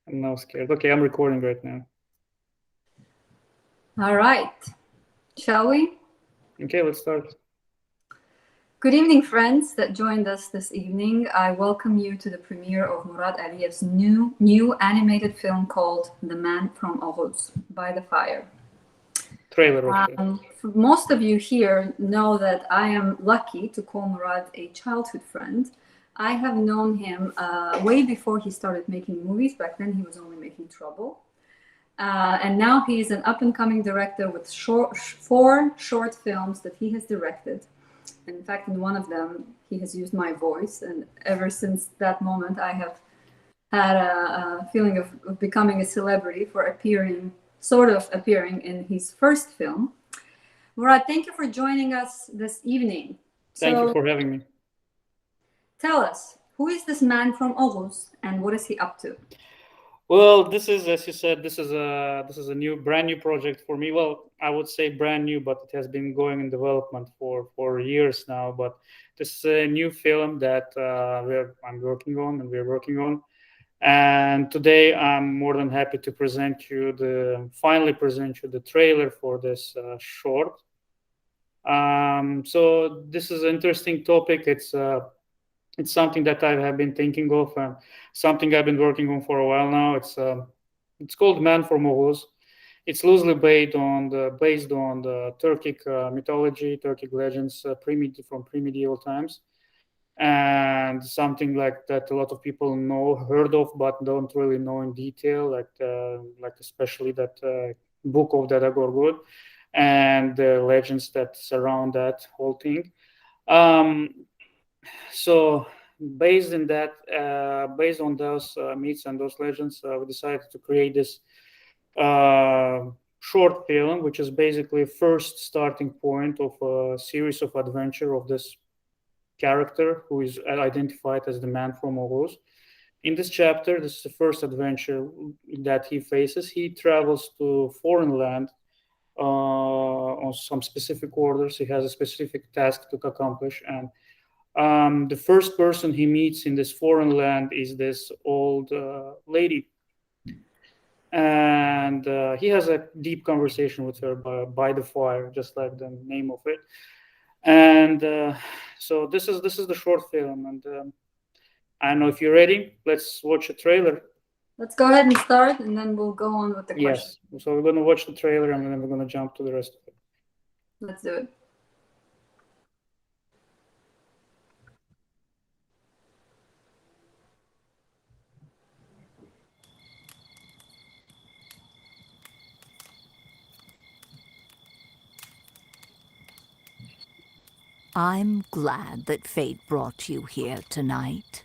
I'm now scared. Okay, I'm recording right now. All right. Shall we? Okay, let's start. Good evening, friends that joined us this evening. I welcome you to the premiere of Murad Aliyev's new animated film called The Man from Oghuz, By the Fire. Trailer of it. Most of you here know that I am lucky to call Murad a childhood friend. I have known him way before he started making movies. Back then, he was only making trouble. And now he's an up-and-coming director with four short films that he has directed. In fact, in one of them, he has used my voice. And ever since that moment, I have had a feeling of becoming a celebrity for sort of appearing in his first film. Murad, thank you for joining us this evening. Thank you for having me. Tell us, who is this man from Oghuz and what is he up to? Well, this is, as you said, this is a brand new project for me. Well, I would say brand new, but it has been going in development for years now. But this is a new film that I'm working on, and we're working on. And today, I'm more than happy to finally present you the trailer for this short. So this is an interesting topic. It's something that I have been thinking of, and something I've been working on for a while now. It's called Man from Oghuz. It's loosely based on the Turkic mythology, Turkic legends, from pre-medieval times, and something like that a lot of people heard of, but don't really know in detail, like especially that book of Dada Gorgod and the legends that surround that whole thing. Um, so based on those myths and those legends, we decided to create this short film, which is basically first starting point of a series of adventure of this character who is identified as the man from Oghuz. In this chapter, this is the first adventure that he faces. He travels to foreign land on some specific orders. He has a specific task to accomplish, and the first person he meets in this foreign land is this old lady, and he has a deep conversation with her by the fire, just like the name of it. And so this is the short film, and I don't know if you're ready. Let's watch a trailer. Let's go ahead and start, and then we'll go on with the question. Yes. So we're going to watch the trailer, and then we're going to jump to the rest of it. Let's do it. I'm glad that fate brought you here tonight.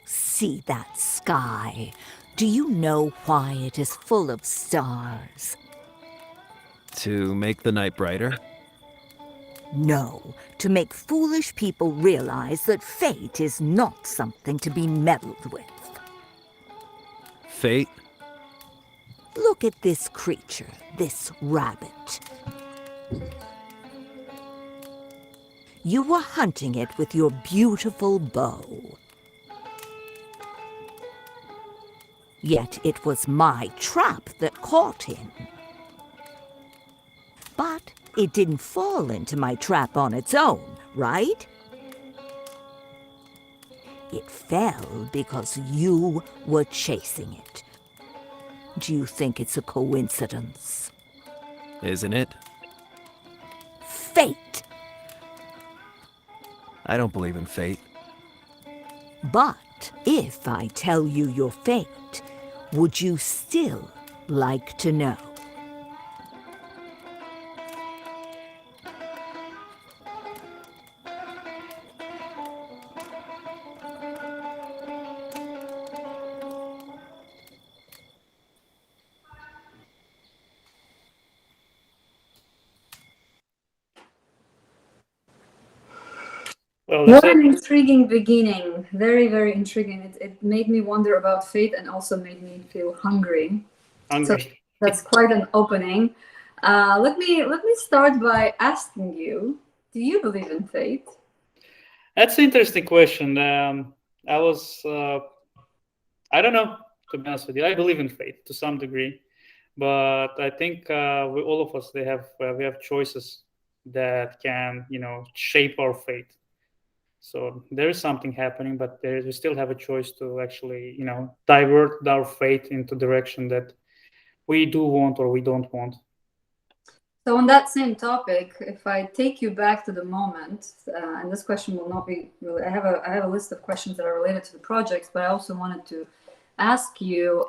See that sky? Do you know why it is full of stars? To make the night brighter? No, to make foolish people realize that fate is not something to be meddled with. Fate? Look at this creature, this rabbit. You were hunting it with your beautiful bow. Yet it was my trap that caught him. But it didn't fall into my trap on its own, right? It fell because you were chasing it. Do you think it's a coincidence? Isn't it? Fate! I don't believe in fate. But if I tell you your fate, would you still like to know? Well, What an intriguing beginning. Very, very intriguing. It made me wonder about fate and also made me feel hungry. So that's quite an opening. Let me start by asking you, do you believe in fate? That's an interesting question. I was I don't know, to be honest with you. I believe in fate to some degree, but I think all of us we have choices that can shape our fate. So there is something happening, but we still have a choice to actually divert our fate into direction that we do want or we don't want. So on that same topic, if I take you back to the moment, and this question will not be really, I have a list of questions that are related to the projects, but I also wanted to ask you,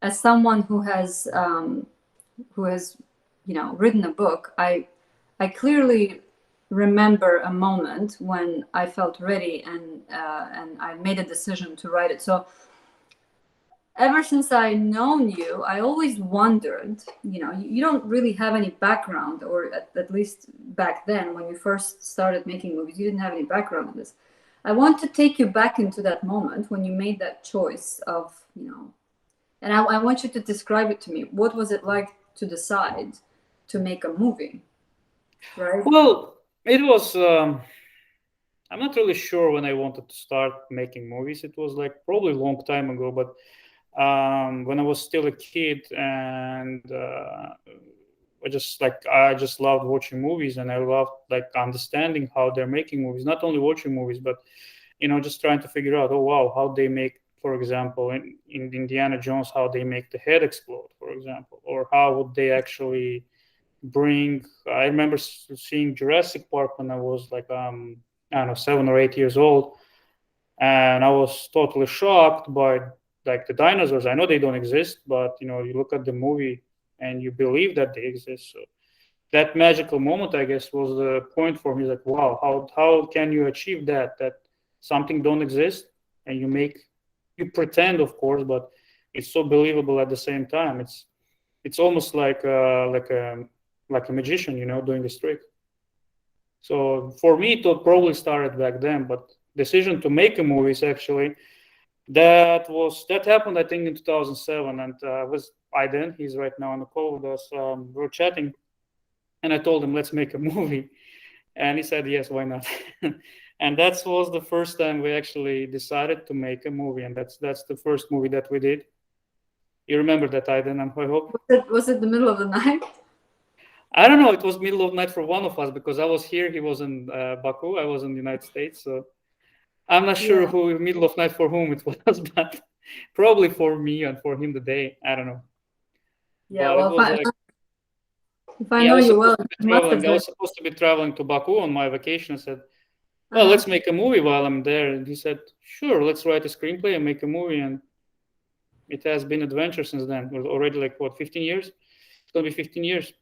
as someone who has written a book, I clearly remember a moment when I felt ready and I made a decision to write it. So ever since I known you, I always wondered, you don't really have any background, or at least back then when you first started making movies, you didn't have any background in this. I want to take you back into that moment when you made that choice of, and I want you to describe it to me. What was it like to decide to make a movie, right? Well, it was. I'm not really sure when I wanted to start making movies. It was like probably a long time ago, but when I was still a kid, and I just loved watching movies, and I loved like understanding how they're making movies. Not only watching movies, but just trying to figure out, oh wow, how they make, for example, in Indiana Jones, how they make the head explode, for example, or how would they actually bring. I remember seeing Jurassic Park when I was like I don't know, 7 or 8 years old, and I was totally shocked by like the dinosaurs. I know they don't exist, but you look at the movie and you believe that they exist. So that magical moment, I guess, was the point for me. Like, wow, how can you achieve that something don't exist, and you pretend, of course, but it's so believable at the same time. It's almost like a magician, doing a trick. So for me, it probably started back then, but decision to make a movie is actually that happened, I think, in 2007, and was Aiden. He's right now on the call with us. We were chatting, and I told him, let's make a movie, and he said, yes, why not? And that was the first time we actually decided to make a movie, and that's the first movie that we did. You remember that, Aiden? I hope. Was it the middle of the night? I don't know. It was middle of night for one of us because I was here. He was in Baku. I was in the United States. So I'm not sure who middle of night for whom it was, but probably for me and for him the day. I don't know. Yeah, But well, it was like, if I yeah, know you well, I was supposed to be traveling to Baku on my vacation. I said, well, let's make a movie while I'm there. And he said, sure, let's write a screenplay and make a movie. And it has been adventure since then. It was already like, what, 15 years? It's going to be 15 years.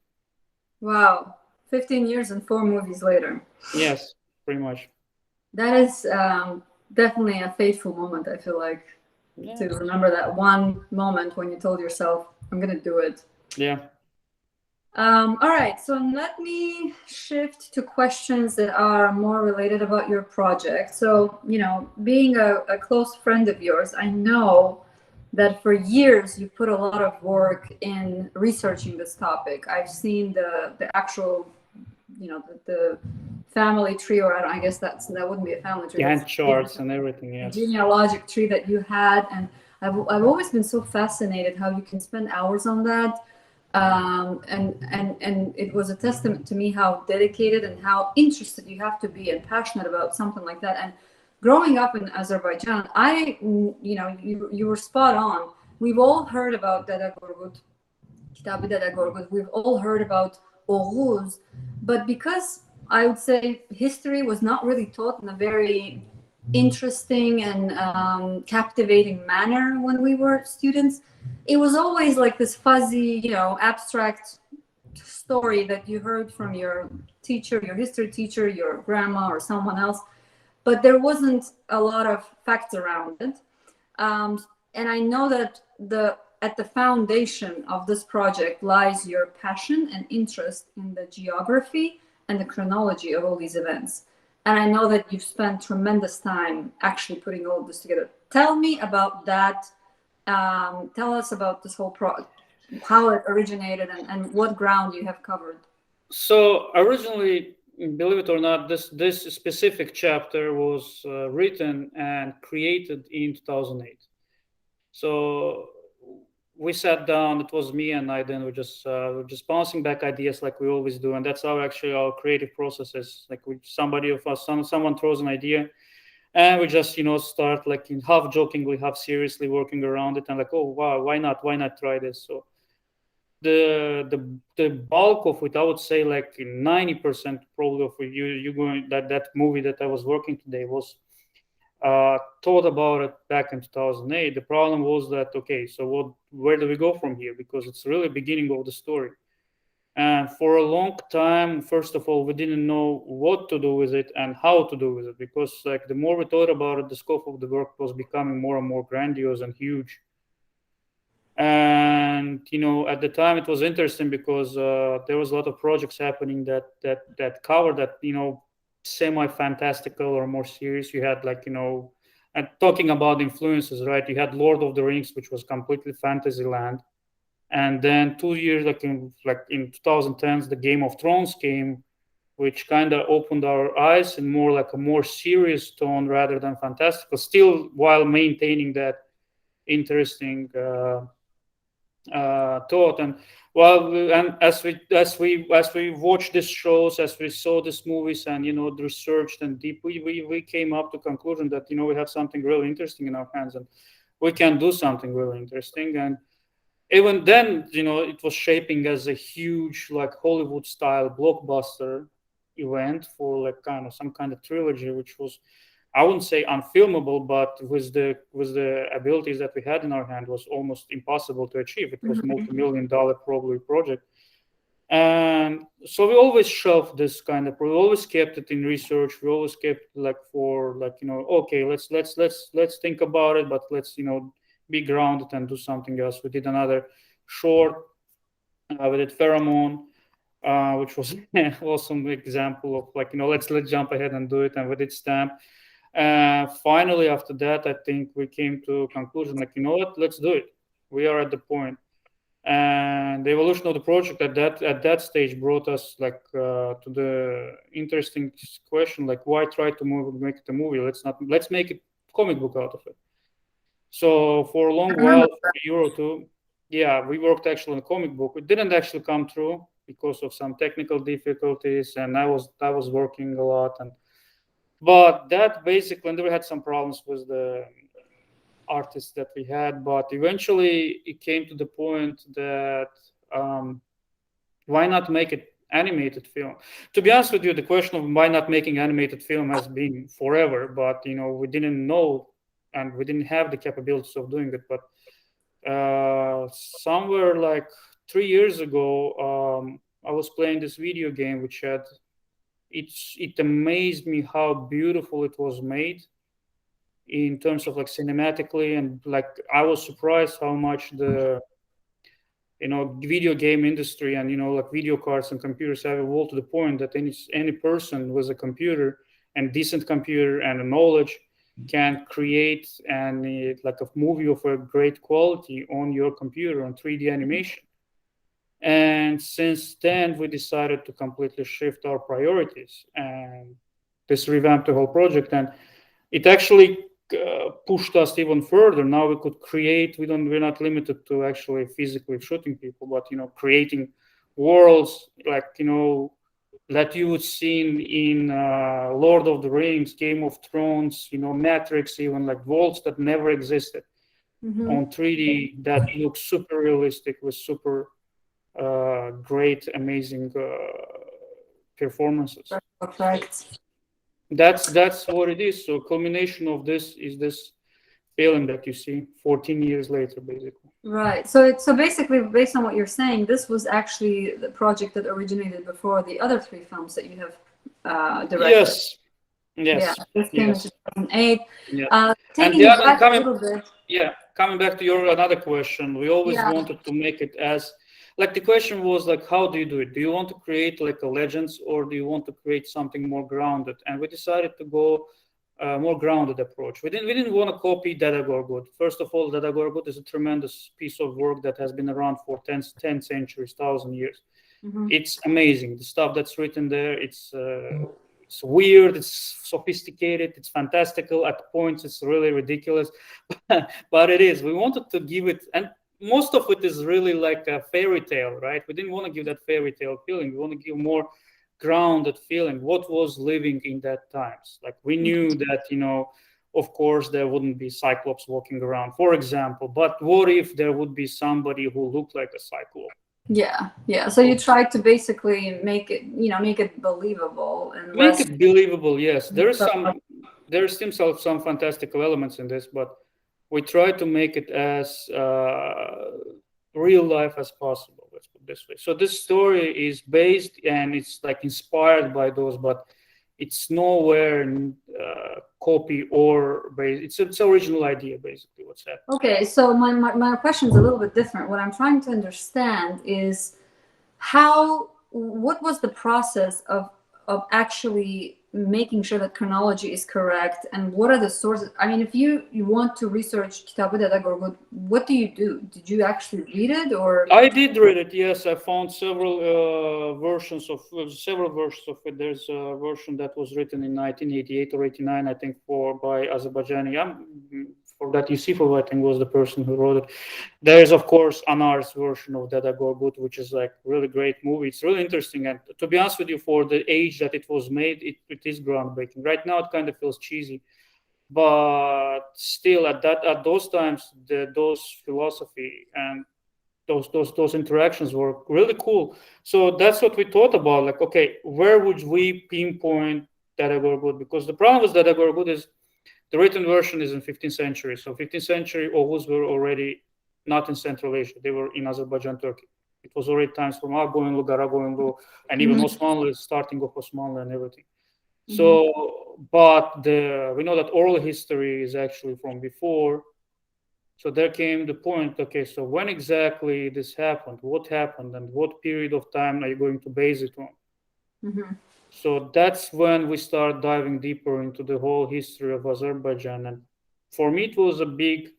Wow, 15 years and 4 movies later. Yes, pretty much. That is definitely a fateful moment, I feel like, to remember that one moment when you told yourself, I'm going to do it. Yeah. All right, so let me shift to questions that are more related about your project. So, being a close friend of yours, I know that for years you put a lot of work in researching this topic. I've seen the actual, the family tree, or I guess that wouldn't be a family tree. Gantt charts and everything, yes. Genealogic tree that you had, and I've always been so fascinated how you can spend hours on that. And it was a testament to me how dedicated and how interested you have to be and passionate about something like that. And growing up in Azerbaijan, you were spot on. We've all heard about Dede Gorgut, Kitab-ı Dede Gorgut. We've all heard about Oghuz, but because I would say history was not really taught in a very interesting and captivating manner when we were students, it was always like this fuzzy, abstract story that you heard from your teacher, your history teacher, your grandma, or someone else, but there wasn't a lot of facts around it. And I know that at the foundation of this project lies your passion and interest in the geography and the chronology of all these events. And I know that you've spent tremendous time actually putting all of this together. Tell me about that. Tell us about this whole project, how it originated, and what ground you have covered. So originally, believe it or not, this specific chapter was written and created in 2008. So we sat down. It was me and I. Then we're just bouncing back ideas like we always do, and that's how actually our creative process is. Like somebody of us, someone throws an idea, and we just start like in half jokingly, half seriously working around it, and like, oh wow, why not try this? So the bulk of it, I would say like 90% probably of you going that movie that I was working today was thought about it back in 2008. The problem was that, okay, so where do we go from here? Because it's really beginning of the story. And for a long time, first of all, we didn't know what to do with it and how to do with it, because like the more we thought about it, the scope of the work was becoming more and more grandiose and huge. And at the time it was interesting because there was a lot of projects happening that covered that semi fantastical or more serious. You had like and talking about influences, right? You had Lord of the Rings, which was completely fantasy land, and then 2 years like in 2010s, the Game of Thrones came, which kind of opened our eyes in more like a more serious tone rather than fantastical, still while maintaining that interesting thought. And and as we watched these shows, as we saw these movies, and researched and deep, we came up to conclusion that we have something really interesting in our hands, and we can do something really interesting. And even then, it was shaping as a huge like Hollywood style blockbuster event for like kind of some kind of trilogy, which was, I wouldn't say unfilmable, but with the abilities that we had in our hand, was almost impossible to achieve. It was multi-million-dollar probably project, and so we always shelved this kind of. We always kept it in research. We always kept like for like okay, let's think about it, but let's be grounded and do something else. We did another short. We did Pheromone, which was awesome example of like let's jump ahead and do it. And we did Stamp. Finally, after that, I think we came to a conclusion like, what, let's do it. We are at the point. And the evolution of the project at that stage brought us like to the interesting question, like why try to make it a movie? Let's make a comic book out of it. So for a long while, for a year or two, yeah, we worked actually on a comic book. It didn't actually come through because of some technical difficulties, and I was working a lot. But that basically, and we had some problems with the artists that we had, but eventually it came to the point that why not make it animated film? To be honest with you, the question of why not making animated film has been forever, but we didn't know and we didn't have the capabilities of doing it. But somewhere like 3 years ago, I was playing this video game which had it amazed me how beautiful it was made in terms of like cinematically, and like I was surprised how much the video game industry and like video cards and computers have evolved to the point that any person with a computer and decent computer and a knowledge can create like a movie of a great quality on your computer on 3D animation. And since then, we decided to completely shift our priorities and this revamped the whole project. And it actually pushed us even further. Now we could create. We're not limited to actually physically shooting people, but creating worlds like that you would see in Lord of the Rings, Game of Thrones, Matrix, even like worlds that never existed on 3D that look super realistic with super great, amazing performances. Perfect. That's what it is. So culmination of this is this feeling that you see 14 years later, basically. Right. So basically, based on what you're saying, this was actually the project that originated before the other three films that you have directed. Yes. Yeah. This came in 2008. Yeah. Taking it back a little bit. Yeah. Coming back to your another question, we always wanted to make it as like the question was like, how do you do it? Do you want to create like a legends, or do you want to create something more grounded? And we decided to go more grounded approach. We didn't want to copy Dada Gorgut. First of all, Dada Gorgut is a tremendous piece of work that has been around for 10 centuries, 1,000 years. It's amazing. The stuff that's written there, It's weird, it's sophisticated, it's fantastical. At points, it's really ridiculous, but it is. We wanted to give it, and most of it is really like a fairy tale, right? We didn't want to give that fairy tale feeling. We want to give more grounded feeling. What was living in that times? Like we knew that, of course, there wouldn't be Cyclops walking around, for example. But what if there would be somebody who looked like a Cyclops? Yeah. So you try to basically make it believable and Make less. it believable, yes. There's still some fantastical elements in this, but we try to make it as real life as possible. Let's put it this way. So this story is based and it's like inspired by those, but it's nowhere copy or based. It's original idea, basically. What's happening? Okay, so my question is a little bit different. What I'm trying to understand is what was the process of actually making sure that chronology is correct, and what are the sources? I mean, if you want to research Kitabı Dede Gorgut, what do you do? Did you actually read it, or? I did read it. Yes, I found several versions of it. There's a version that was written in 1988 or 89, I think, by Azerbaijani. For that, Yusifov, I think, was the person who wrote it. There is, of course, Anar's version of Dede Gorgut, which is like really great movie. It's really interesting, and to be honest with you, for the age that it was made, it is groundbreaking. Right now, it kind of feels cheesy, but still, at those times, those philosophy and those interactions were really cool. So that's what we thought about. Like, okay, where would we pinpoint Dede Gorgut? Because the problem with Dede Gorgut is the written version is in 15th century. So 15th century Oghuz were already not in Central Asia. They were in Azerbaijan, Turkey. It was already times from Argoinlu, Garagoinlu, and even Osmanlı, starting of Osmanlı and everything. So, but we know that oral history is actually from before. So there came the point, okay, so when exactly this happened, what happened, and what period of time are you going to base it on? So that's when we start diving deeper into the whole history of Azerbaijan. And for me, it was a big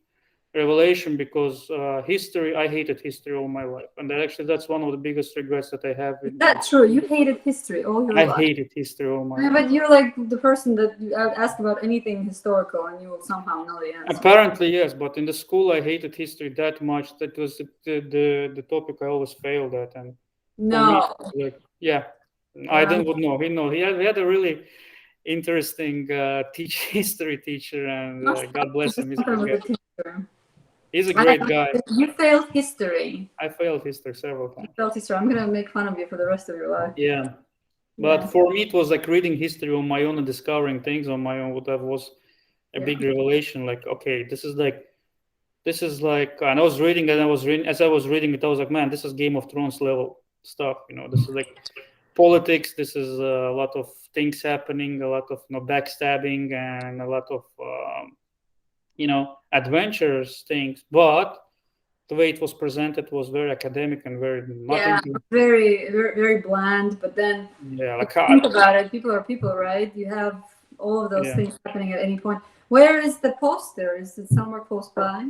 revelation because I hated history all my life. And that's one of the biggest regrets that I have. That's true. You hated history all your life. I hated history all my life. But you're like the person that you ask about anything historical and you will somehow know the answer. Apparently, yes. But in the school, I hated history that much. That was the topic I always failed at. And no. Yeah. I would know. He had a really interesting history teacher, and God bless him. He's a great guy. You failed history. I failed history several times. You failed history. I'm gonna make fun of you for the rest of your life. Yeah, but for me, it was like reading history on my own and discovering things on my own. That was a big revelation. Like, okay, this is like, and I was reading, and as I was reading it, I was like, man, this is Game of Thrones level stuff. This is like politics. This is a lot of things happening, a lot of backstabbing, and a lot of adventurous things. But the way it was presented was very academic and very very, very, very bland. But then think about it, people are people, right? You have all of those things happening at any point. Where is the poster? Is it somewhere close by?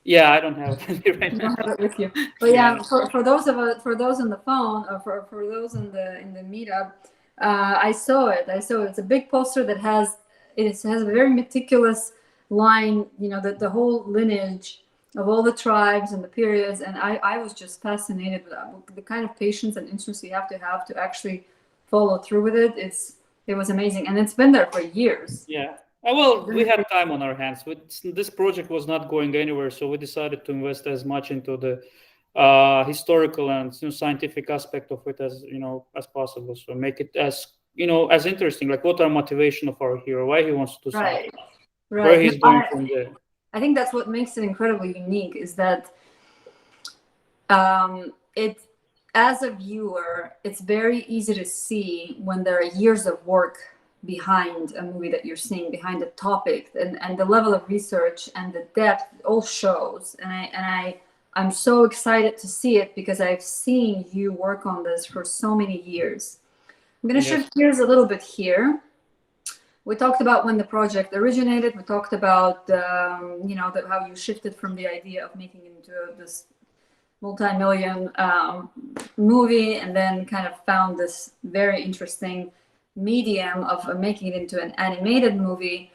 Yeah, I don't have it right now. I don't have it with you. But for those on the phone, or for those in the meetup, I saw it. It's a big poster that has a very meticulous line. The whole lineage of all the tribes and the periods, and I was just fascinated with the kind of patience and interest you have to actually follow through with it. It was amazing, and it's been there for years. Yeah. Well, we had time on our hands. This project was not going anywhere, so we decided to invest as much into the historical and scientific aspect of it as possible. So make it as interesting. Like, what are motivation of our hero? Why he wants to do something? Right. Where he's going from there. I think that's what makes it incredibly unique. Is that as a viewer, it's very easy to see when there are years of work behind a movie that you're seeing, behind a topic, and the level of research and the depth all shows. And I'm so excited to see it because I've seen you work on this for so many years. I'm going to shift gears a little bit here. We talked about when the project originated. We talked about how you shifted from the idea of making it into this multi-million movie, and then kind of found this very interesting medium of making it into an animated movie.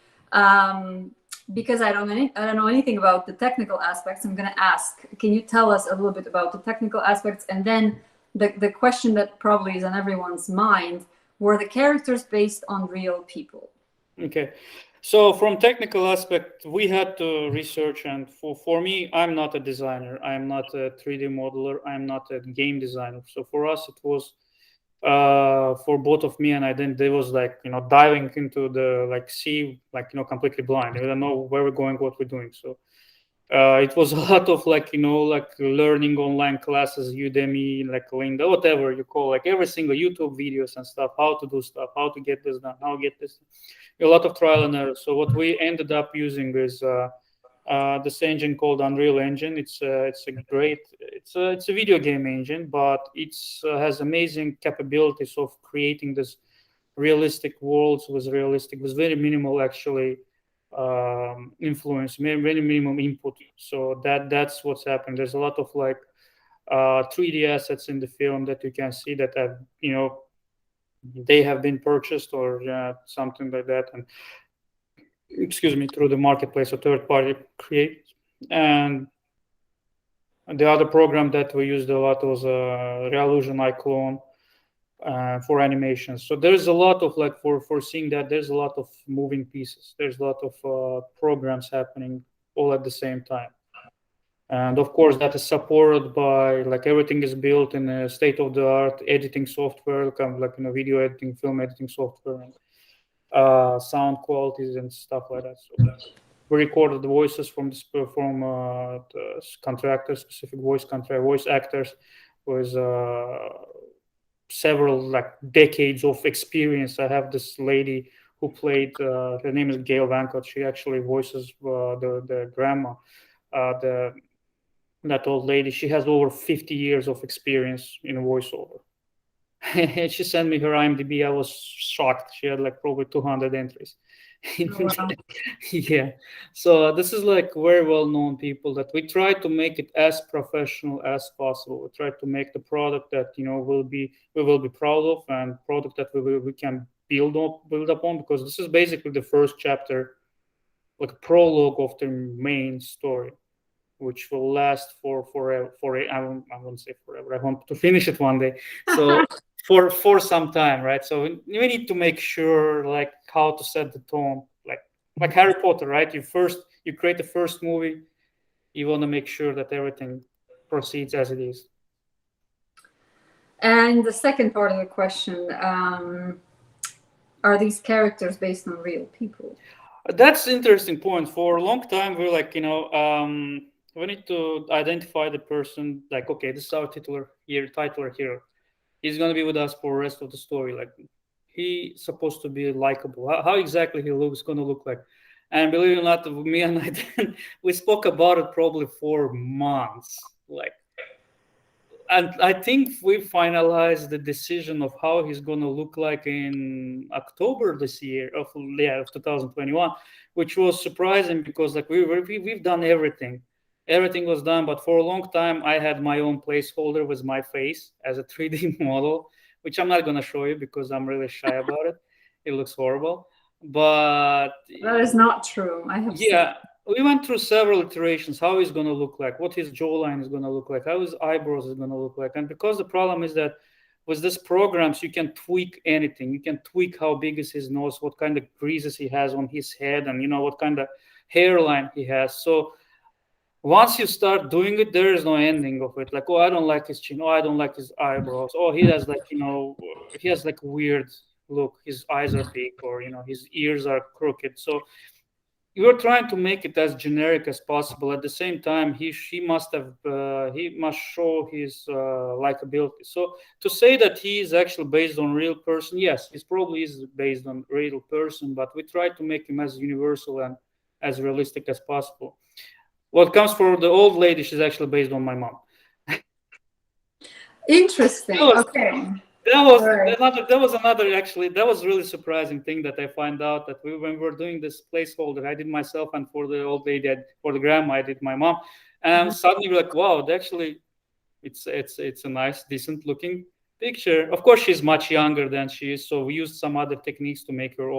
Because I don't know anything about the technical aspects, I'm going to ask, can you tell us a little bit about the technical aspects? And then the question that probably is on everyone's mind, were the characters based on real people? Okay. So from technical aspect, we had to research, and for me, I'm not a designer. I'm not a 3D modeler. I'm not a game designer. So for us, it was for both of me and I didn't. There was like diving into the like sea, like completely blind. We don't know where we're going, what we're doing. So it was a lot of like like learning online classes, Udemy, like Linda, whatever you call, like every single YouTube videos and stuff, how to do stuff, how to get this done, how to get this, a lot of trial and error. So what we ended up using is this engine called Unreal Engine. It's a great, it's a video game engine, but it's has amazing capabilities of creating this realistic worlds with very minimal actually influence, very minimum input. So that's what's happening. There's a lot of like 3D assets in the film that you can see that have they have been purchased or something like that, and excuse me, through the marketplace or third party create. And the other program that we used a lot was Realusion iClone for animations. So there's a lot of like for seeing that there's a lot of moving pieces. There's a lot of programs happening all at the same time. And of course, that is supported by like everything is built in a state of the art editing software, kind of like video editing, film editing software, and sound qualities and stuff like that. So we recorded the voices from the contractors, specific voice actors, with several like decades of experience. I have this lady who played. Her name is Gail Vankot. She actually voices the grandma. The That old lady. She has over 50 years of experience in voiceover. And she sent me her IMDb. I was shocked. She had like probably 200 entries. Oh, wow. Yeah. So this is like very well known people that we try to make it as professional as possible. We try to make the product that we will be proud of, and product that we can build upon, because this is basically the first chapter, like a prologue of the main story, which will last for forever. I won't say forever. I want to finish it one day. So for some time, right? So we need to make sure like how to set the tone, like Harry Potter, right? You create the first movie, you want to make sure that everything proceeds as it is. And the second part of the question, are these characters based on real people? That's an interesting point. For a long time, we're like, we need to identify the person. Like, okay, this is our titular hero. He's gonna be with us for the rest of the story. Like, he's supposed to be likable. How exactly he looks gonna look like? And believe it or not, me and I, we spoke about it probably for months. Like, and I think we finalized the decision of how he's going to look like in October this year of 2021, which was surprising because like we've done everything was done, but for a long time I had my own placeholder with my face as a 3D model, which I'm not going to show you because I'm really shy about it. It looks horrible, but That is not true. I have seen. yeah, we went through several iterations how he's going to look like, what his jawline is going to look like, how his eyebrows is going to look like. And because the problem is that with these programs you can tweak anything. You can tweak how big is his nose, what kind of creases he has on his head, and what kind of hairline he has. So once you start doing it, there is no ending of it. Like, oh, I don't like his chin, oh, I don't like his eyebrows, oh, he has like he has like weird look, his eyes are big, or his ears are crooked. So you're trying to make it as generic as possible. At the same time, he must show his likability. So to say that he is actually based on real person, yes, he's probably is based on real person, but we try to make him as universal and as realistic as possible. What comes for the old lady, she's actually based on my mom. Interesting. That was, Okay. that was All right. another actually, that was really surprising thing that I find out that when we were doing this placeholder, I did myself, and for the old lady, for the grandma, I did my mom. And suddenly we're like, wow, actually it's a nice, decent looking Picture. Of course, she's much younger than she is, so we used some other techniques to make her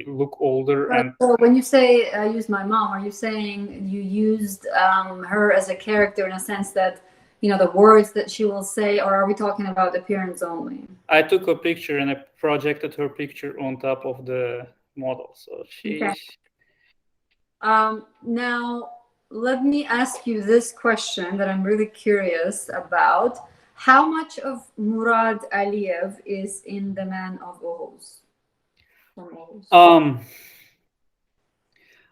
look older. Right. And So when you say I used my mom, are you saying you used her as a character in a sense that, you know, the words that she will say, or are we talking about appearance only? I took a picture and I projected her picture on top of the model. So Okay. she. Now, let me ask you this question that I'm really curious about. How much of Murad Aliyev is in The Man of Oghuz? From Oghuz?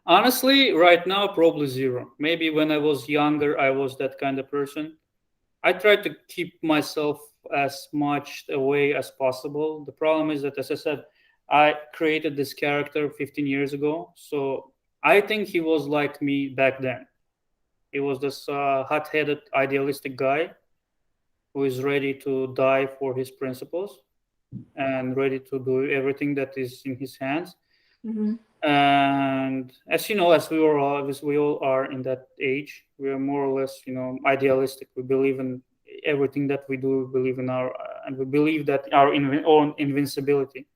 Honestly, right now, probably zero. Maybe when I was younger, I was that kind of person. I try to keep myself as much away as possible. The problem is that, as I said, I created this character 15 years ago. So I think he was like me back then. He was this hot headed, idealistic guy who is ready to die for his principles and ready to do everything that is in his hands. Mm-hmm. And as you know, as we all are in that age, we are more or less, idealistic. We believe in everything that we do. We believe in and we believe that our own invincibility.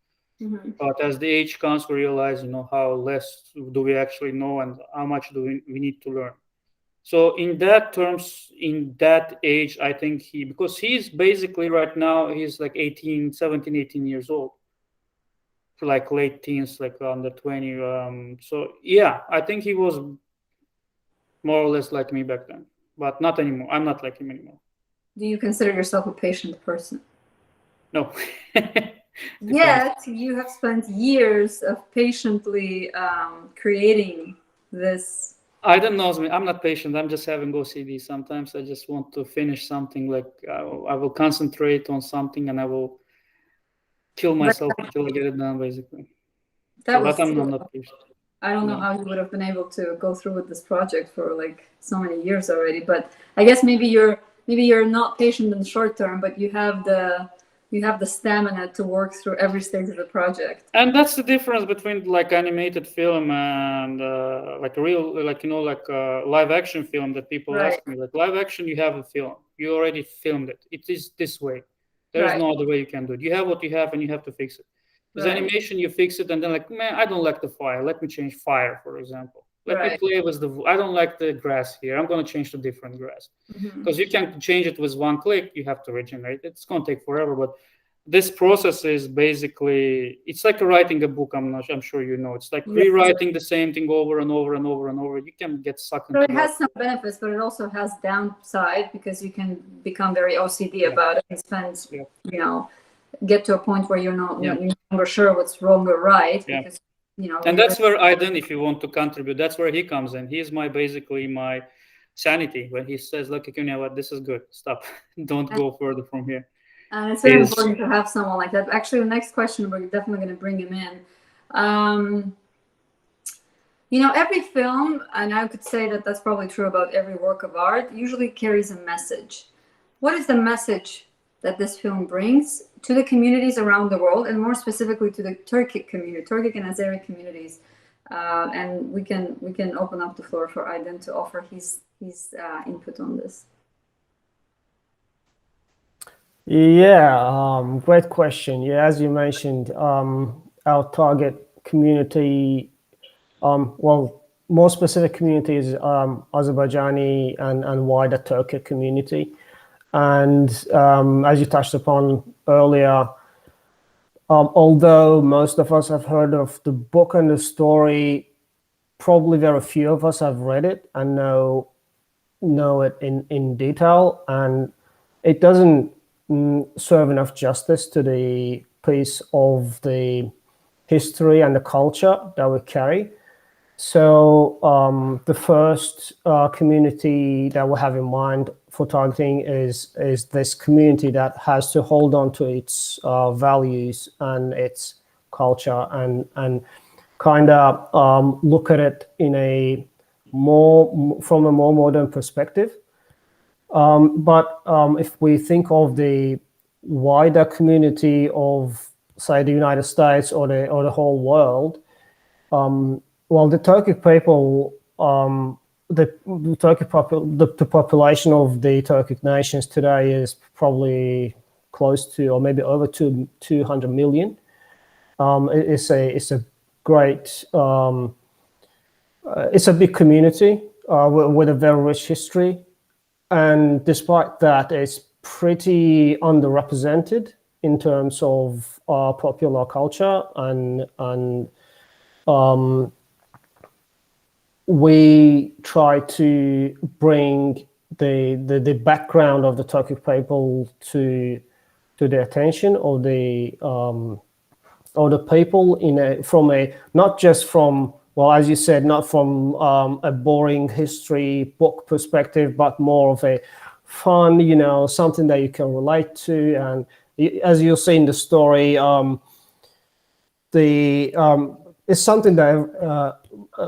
Mm-hmm. But as the age comes, we realize, how less do we actually know and how much do we need to learn. So in that terms, in that age, I think because he's basically right now, he's like 18, 17, 18 years old, like late teens, like under 20. So yeah, I think he was more or less like me back then, but not anymore. I'm not like him anymore. Do you consider yourself a patient person? No. Yet you have spent years of patiently creating this. I don't know. I'm not patient. I'm just having OCD. Sometimes I just want to finish something. Like I will concentrate on something and I will kill myself until I get it done, basically. That But was. I'm not patient. I don't know No. how you would have been able to go through with this project for like so many years already. But I guess maybe you're not patient in the short term, but you have the stamina to work through every stage of the project. And that's the difference between like animated film and like a real, like live action film that people Right. ask me. Like live action, you have a film, you already filmed it. It is this way. There is Right. no other way you can do it. You have what you have, and you have to fix it. With Right. animation, you fix it, and then like, man, I don't like the fire. Let me change fire, for example. Let me Right. play with I don't like the grass here. I'm gonna change to different grass Mhm. because you can't change it with one click. You have to regenerate it. It's gonna take forever, but this process is basically, it's like writing a book. I'm sure you know, it's like Yes. rewriting the same thing over and over and over and over. You can get sucked So into it has some benefits, but it also has downside because you can become very OCD about it and spend, get to a point where you're no longer sure what's wrong or right because, and that's where Aiden, if you want to contribute, that's where he comes in. He's basically my sanity when he says, look, you know what, this is good, stop. Don't go further from here. And it's very important to have someone like that. Actually, the next question, we're definitely going to bring him in. Every film, and I could say that that's probably true about every work of art, usually carries a message. What is the message that this film brings to the communities around the world, and more specifically to the Turkic community, Turkic and Azeri communities? And we can open up the floor for Aydin to offer his input on this. Yeah, great question. Yeah, as you mentioned, our target community, well, more specific community is Azerbaijani and wider Turkic community. And as you touched upon earlier, although most of us have heard of the book and the story, probably very few of us have read it and know it in detail. And it doesn't serve enough justice to the piece of the history and the culture that we carry. So the first community that we have in mind for targeting is this community that has to hold on to its values and its culture and kind of look at it in from a more modern perspective. But if we think of the wider community of, say, the United States or the whole world, well, the Turkic people, the population of the Turkic nations today is probably close to, or maybe over 200 million. It's a great, it's a big community with a very rich history. And despite that, it's pretty underrepresented in terms of popular culture, and we try to bring the background of the Turkic people to the attention of the people from a not just from, well, as you said, not from a boring history book perspective, but more of a fun, something that you can relate to. And as you'll see in the story, it's something that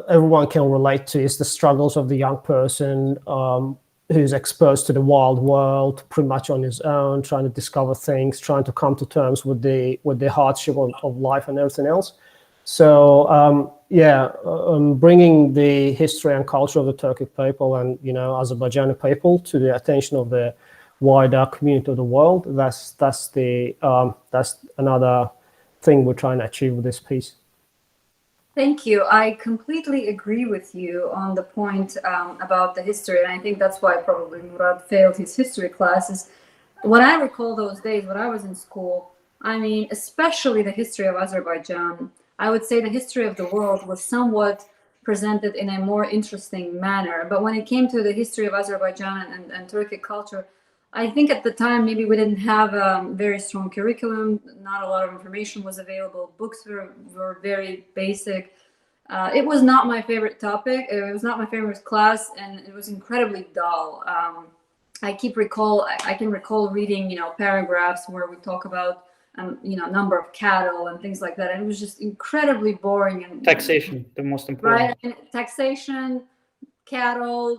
everyone can relate to. It's the struggles of the young person who's exposed to the wild world pretty much on his own, trying to discover things, trying to come to terms with the hardship of life and everything else. So bringing the history and culture of the Turkic people and Azerbaijani people to the attention of the wider community of the world, that's another thing we're trying to achieve with this piece. Thank you. I completely agree with you on the point about the history, and I think that's why probably Murad failed his history classes. When I recall those days when I was in school, I mean, especially the history of Azerbaijan, I would say the history of the world was somewhat presented in a more interesting manner. But when it came to the history of Azerbaijan and Turkic culture, I think at the time maybe we didn't have a very strong curriculum. Not a lot of information was available. Books were very basic. It was not my favorite topic. It was not my favorite class, and it was incredibly dull. I can recall reading, paragraphs where we talk about, number of cattle and things like that. And it was just incredibly boring. And Taxation, the most important. Right, and taxation, cattle,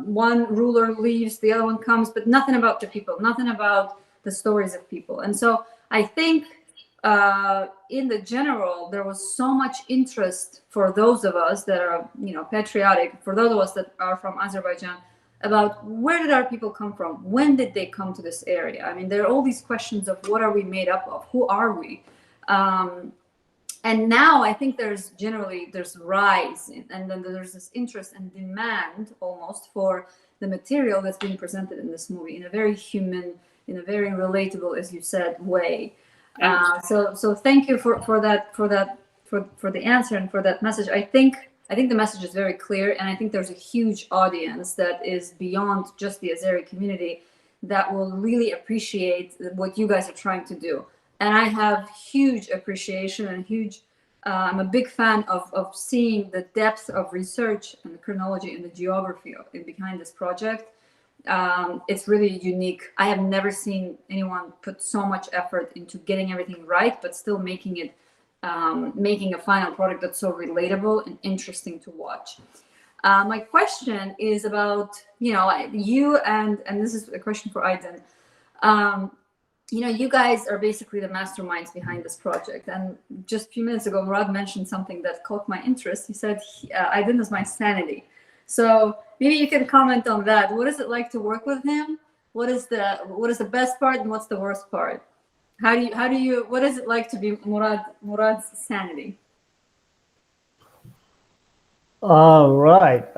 one ruler leaves, the other one comes, but nothing about the people, nothing about the stories of people. And so I think in the general, there was so much interest for those of us that are, patriotic, for those of us that are from Azerbaijan, about where did our people come from? When did they come to this area? I mean, there are all these questions of what are we made up of? Who are we? And now I think there's rise, and then there's this interest and demand almost for the material that's being presented in this movie in a very human, in a very relatable, as you said, way. So thank you for the answer and for that message. I think the message is very clear, and I think there's a huge audience that is beyond just the Azeri community that will really appreciate what you guys are trying to do. And I have huge appreciation and I'm a big fan of seeing the depth of research and the chronology and the geography behind this project. It's really unique. I have never seen anyone put so much effort into getting everything right, but still making a final product that's so relatable and interesting to watch. My question is about, you and this is a question for Aydin. You guys are basically the masterminds behind this project. And just a few minutes ago, Murad mentioned something that caught my interest. He said, Aydin is my sanity. So maybe you can comment on that. What is it like to work with him? What is the best part and what's the worst part? What is it like to be Murad's sanity? Right.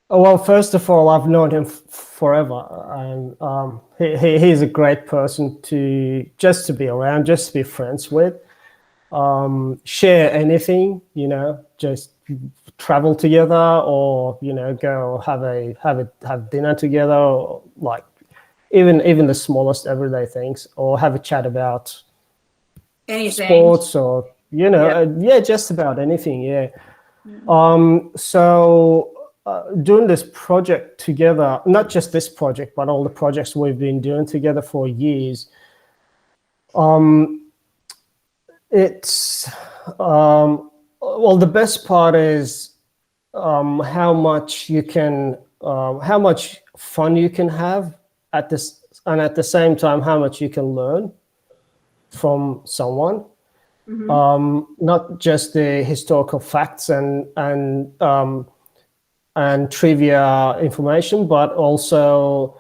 Well, first of all, I've known him forever, and he's a great person to be around, just to be friends with. Share anything, just travel together, or go have dinner together, or like even the smallest everyday things, or have a chat about anything, sports, or just about anything. Yeah. So. Doing this project together, not just this project, but all the projects we've been doing together for years, it's well, the best part is how much fun you can have at this, and at the same time how much you can learn from someone. Not just the historical facts and trivia information, but also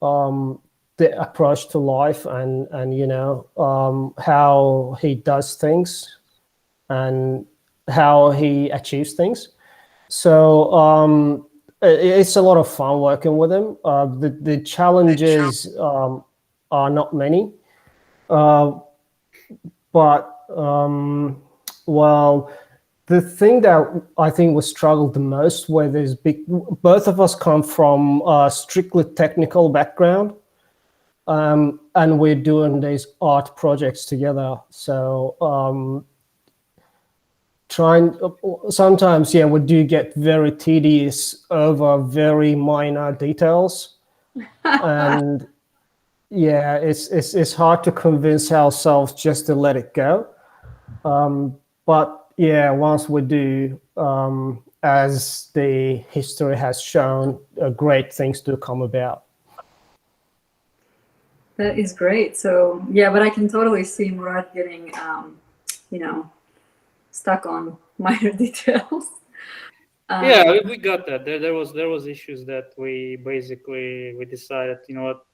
the approach to life and how he does things and how he achieves things. So it's a lot of fun working with him. The challenges are not many, but well, the thing that I think we struggled the most with is both of us come from a strictly technical background, and we're doing these art projects together. So sometimes, yeah, we do get very tedious over very minor details, and yeah, it's hard to convince ourselves just to let it go. But yeah, once we do, as the history has shown, great things do come about. That is great. So yeah, but I can totally see Murad getting, stuck on minor details. Yeah, we got that. There was issues that we decided, you know what,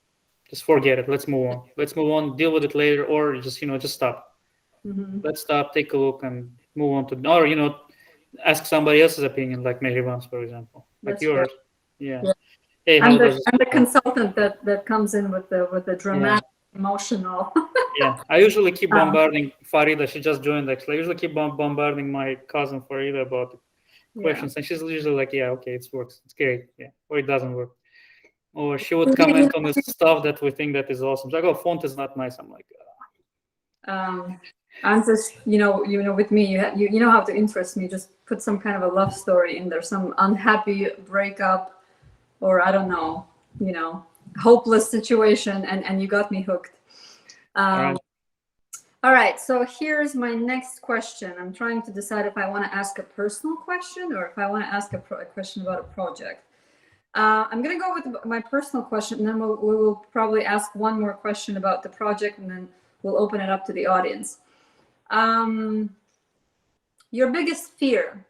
just forget it. Let's move on. Let's move on. Deal with it later, or just stop. Mhm. Let's stop, take a look, and move on to, or ask somebody else's opinion, like Mehriban's, for example, like That's fair. yours. Yeah. Yeah. Hey, I'm how does the this? consultant that comes in with the dramatic, emotional. Yeah, I usually keep Um, bombarding Farida. She just joined actually. I usually keep bombarding my cousin Farida about the yeah. questions, and she's usually like, "Yeah, okay, it works. It's great. Yeah," or it doesn't work. Or she would You comment on the stuff that we think that is awesome. She's like, "Oh, font is not nice." I'm like, I'm just, with me, you know how to interest me. Just put some kind of a love story in there, some unhappy breakup, or I don't know, hopeless situation, and you got me hooked. "All right." All right, so here's my next question. I'm trying to decide if I want to ask a personal question or if I want to ask a question about a project. I'm going to go with my personal question, and then we will probably ask one more question about the project, and then we'll open it up to the audience. Your biggest fear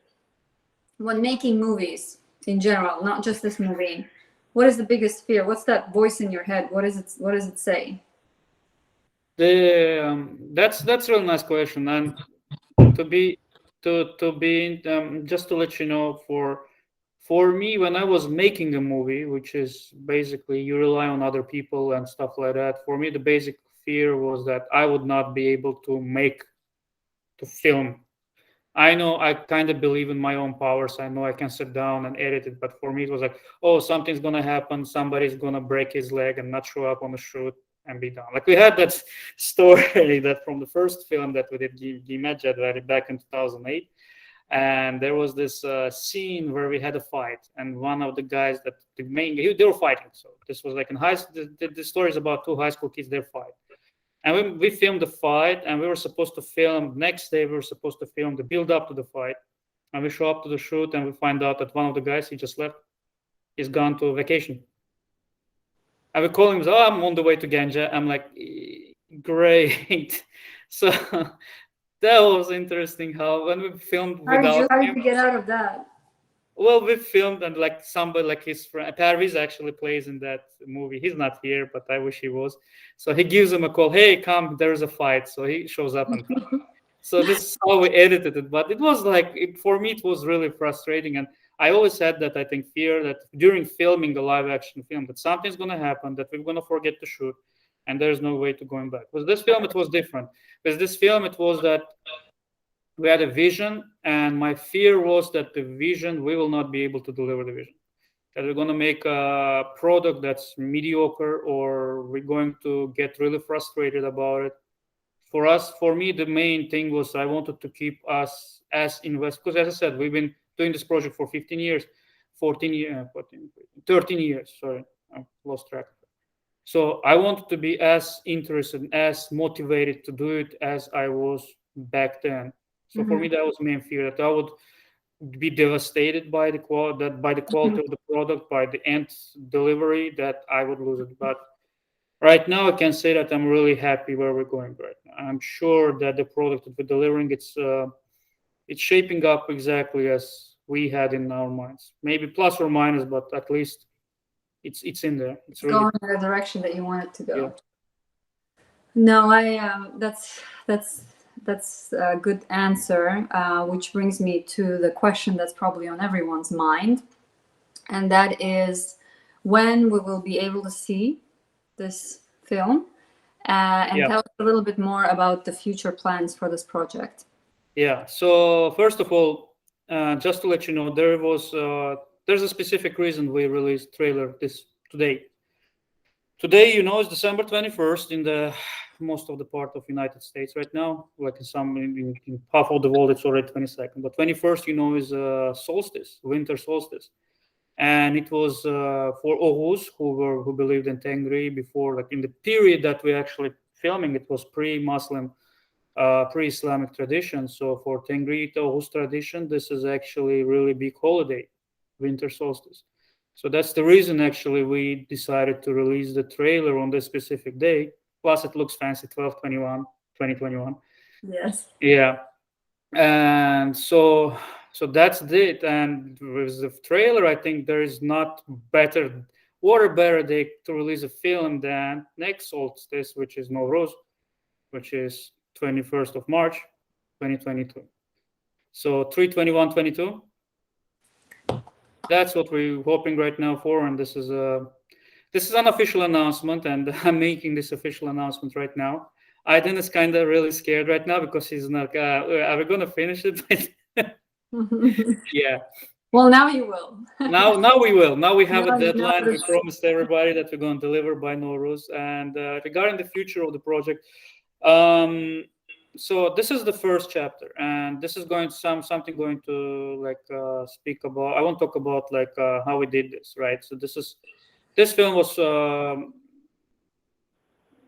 when making movies in general, not just this movie. What is the biggest fear? What's that voice in your head? What does it say? That's a real nice question, and to be just to let you know, for me, when I was making a movie, which is basically you rely on other people and stuff like that, for me the basic fear was that I would not be able to film. I know I kind of believe in my own powers. I know I can sit down and edit it, but for me it was like, oh, something's gonna happen. Somebody's gonna break his leg and not show up on the shoot and be done. Like we had that story that from the first film that we did, GMT, back in 2008, and there was this scene where we had a fight, and one of the guys that they were fighting. So this was like in high school. The story is about two high school kids. They fight. And we filmed the fight, and we were supposed to film next day. We were supposed to film the build up to the fight, and we show up to the shoot, and we find out that one of the guys he just left. He's gone to vacation, and we call him. Oh, I'm on the way to Ganja. I'm like, great. So that was interesting. How when we filmed without How did him, you get out of that? well, we filmed and like somebody like his friend Parviz actually plays in that movie. He's not here, but I wish he was. So he gives him a call. Hey, come! There's a fight. So he shows up and fight. So this is how we edited it. But it was like for me, it was really frustrating. And I always had that I think fear that during filming the live action film that something's gonna happen, that we're gonna forget to shoot, and there's no way to going back. With this film, it was different. With this film, it was that we had a vision, and my fear was that the vision we will not be able to deliver the vision, that we're going to make a product that's mediocre, or we're going to get really frustrated about it. For me, the main thing was I wanted to keep us as invest, because as I said, we've been doing this project for 15 years, 14 years, 13 years. Sorry, I lost track. So I wanted to be as interested, as motivated to do it as I was back then. So for me, that was main fear, that I would be devastated by the quality of the product, by the end delivery, that I would lose it. But right now, I can say that I'm really happy where we're going right now. I'm sure that the product that we're delivering, it's shaping up exactly as we had in our minds. Maybe plus or minus, but at least it's in there. It's Going really in the direction that you want it to go. Yeah. No, that's a good answer, which brings me to the question that's probably on everyone's mind, and that is when we will be able to see this film, and Yeah. tell us a little bit more about the future plans for this project. Yeah. So first of all, just to let you know, there's a specific reason we released trailer this today. Today, it's December 21st in the most of the part of United States right now. Like in half of the world, it's already 22nd. But 21st, is solstice, winter solstice, and it was for Oghuz who believed in Tengri before. Like in the period that we actually filming, it was pre-Muslim, pre-Islamic tradition. So for Tengri Oghuz tradition, this is actually really big holiday, winter solstice. So that's the reason actually we decided to release the trailer on this specific day. Plus, it looks fancy, 12/21/2021. Yes. Yeah, and so that's it. And with the trailer, I think there is not better what a better day to release a film than next solstice, which is Nowruz, which is 21st of March, 2022. So 3/21/22. That's what we're hoping right now for, and this is an official announcement, and I'm making this official announcement right now. Aiden is kind of really scared right now because he's like, "Are we gonna finish it?" Yeah. Well, now you will. Now we will. Now we have Now a you know deadline. We this. promised everybody that we're going to deliver by Nowruz. And regarding the future of the project, so this is the first chapter, and this is something going to speak about. I want to talk about how we did this, right? So this film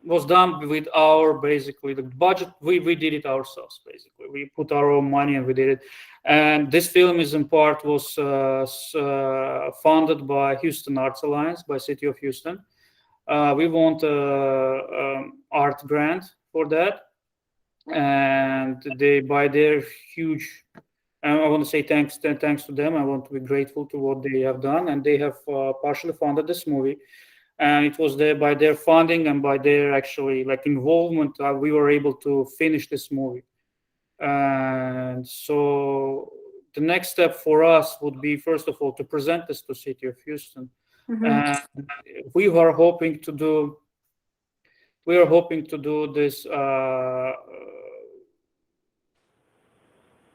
was done with our basically the budget. We did it ourselves. Basically, we put our own money and we did it. And this film is in part was funded by Houston Arts Alliance by City of Houston. We want art grant for that, and they by their huge. I want to say thanks to them. I want to be grateful to what they have done, and they have partially funded this movie. And it was there by their funding and by their actually involvement. We were able to finish this movie. And so the next step for us would be, first of all, to present this to City of Houston. And we are hoping to do this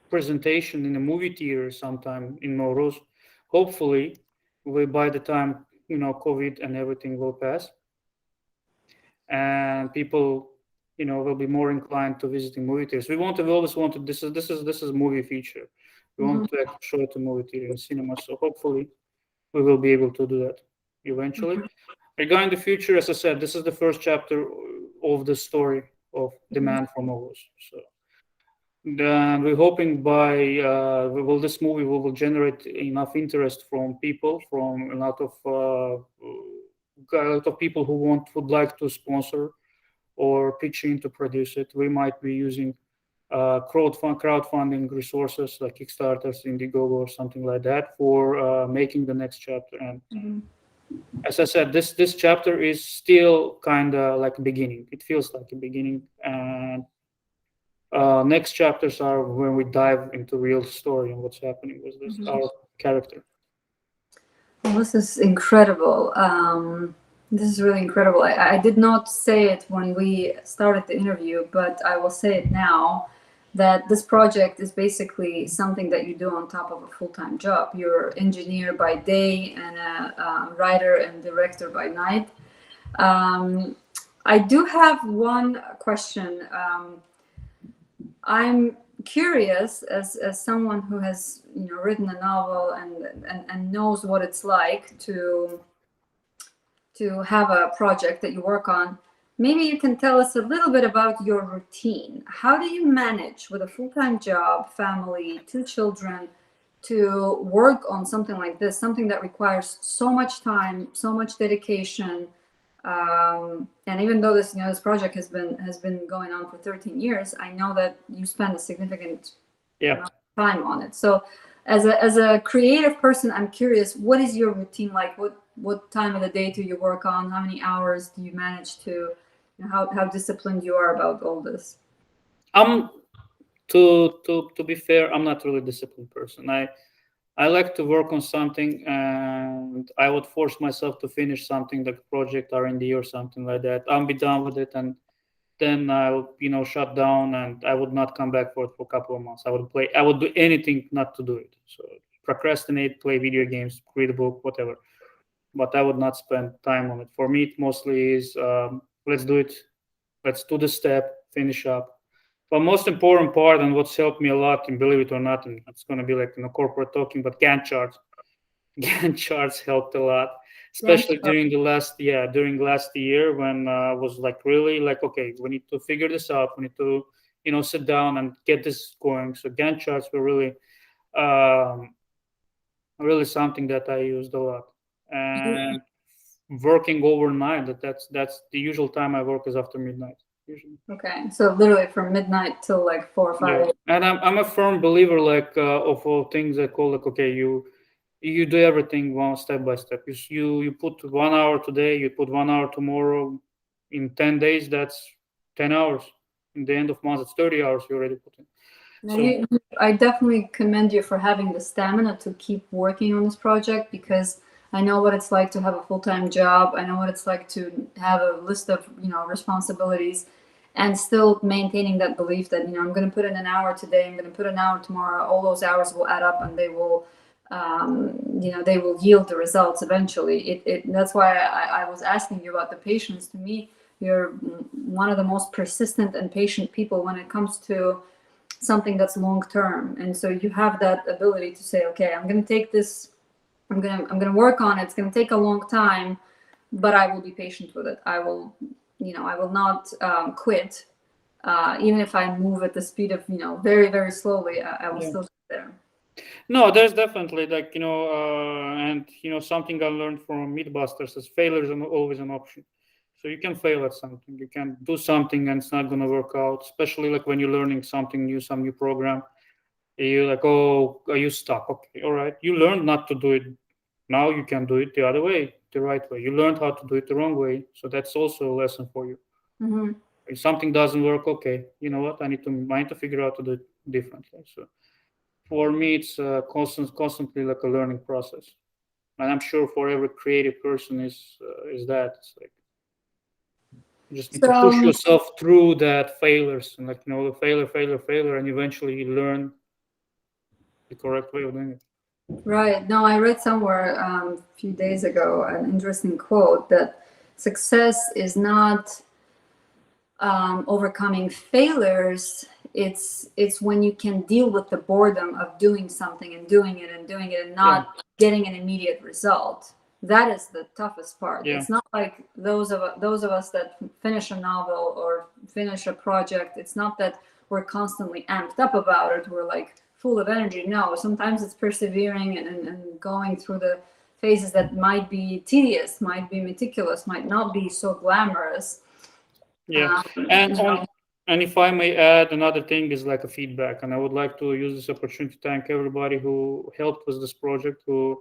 presentation in a movie theater sometime in Nowruz. Hopefully, by the time COVID and everything will pass, and people will be more inclined to visiting movie theaters. We always wanted this is movie feature. We want to actually show it to movie theater and cinema. So hopefully we will be able to do that eventually. Regarding the future, as I said, this is the first chapter of the story of the man from Oghuz. So then we're hoping by this movie will generate enough interest from people, from a lot of people who would like to sponsor or pitch in to produce it. We might be using crowdfunding resources like Kickstarters, Indiegogo, or something like that for making the next chapter. And as I said, this chapter is still kind of like a beginning. It feels like a beginning, and next chapters are when we dive into real story and what's happening with this our character. Well, this is incredible. This is really incredible. I did not say it when we started the interview, but I will say it now, that this project is basically something that you do on top of a full-time job. You're an engineer by day and a writer and director by night. I do have one question. I'm curious, as someone who has written a novel and knows what it's like to have a project that you work on. Maybe you can tell us a little bit about your routine. How do you manage with a full-time job, family, 2 children, to work on something like this, something that requires so much time, so much dedication? And even though this project has been going on for 13 years, I know that you spend a significant amount of time on it. So as a creative person, I'm curious, what is your routine like? what time of the day do you work on? How many hours do you manage to? How disciplined you are about all this? To be fair, I'm not really a disciplined person. I like to work on something, and I would force myself to finish something like a project R&D or something like that. I'll be done with it, and then I'll shut down, and I would not come back for it for a couple of months. I would do anything not to do it. So procrastinate, play video games, read a book, whatever. But I would not spend time on it. For me, it mostly is let's do it, let's do the step, finish up. But most important part, and what's helped me a lot, and believe it or not, and it's going to be like corporate talking, but Gantt charts. Gantt charts helped a lot, especially during last year when I was like really like, okay, we need to figure this out. We need to sit down and get this going. So Gantt charts were um, really something that I used a lot. And working overnight, that's the usual time I work is after midnight usually. Okay, so literally from midnight till like 4 or 5 Yeah, and I'm a firm believer like of all things I call like, okay, you do everything one step by step. You put 1 hour today, you put 1 hour tomorrow. In 10 days, that's 10 hours. In the end of month, it's 30 hours you already put in. Now, I definitely commend you for having the stamina to keep working on this project, because I know what it's like to have a full-time job. I know what it's like to have a list of responsibilities, and still maintaining that belief that I'm going to put in an hour today, I'm going to put an hour tomorrow. All those hours will add up, and they will they will yield the results eventually. That's why I was asking you about the patience. To me, you're one of the most persistent and patient people when it comes to something that's long term, and so you have that ability to say, okay, I'm going to take this, I'm going to work on it. It's going to take a long time, but I will be patient with it. I will not quit, even if I move at the speed of very, very slowly. I will still get there. No, there's definitely like and something I learned from Mythbusters is failure is always an option. So you can fail at something, you can do something, and it's not going to work out. Especially like when you're learning something new, some new program, you're like, oh, are you stuck? Okay, all right, you learned not to do it. Now you can do it the other way, the right way. You learned how to do it the wrong way, so that's also a lesson for you. Mm-hmm. If something doesn't work, okay, you know what? I need to figure out to do it differently. So for me, it's constantly like a learning process, and I'm sure for every creative person is that. It's like you just need to push yourself through that failures, and like the failure, and eventually you learn the correct way of doing it. Right. No, I read somewhere a few days ago an interesting quote that success is not overcoming failures. It's when you can deal with the boredom of doing something and doing it and not getting an immediate result. That is the toughest part. It's not like those of us that finish a novel or finish a project. It's not that we're constantly amped up about it. We're like full of energy. No, sometimes it's persevering and going through the phases that might be tedious, might be meticulous, might not be so glamorous. Yeah, and if I may add, another thing is like a feedback, and I would like to use this opportunity to thank everybody who helped with this project, who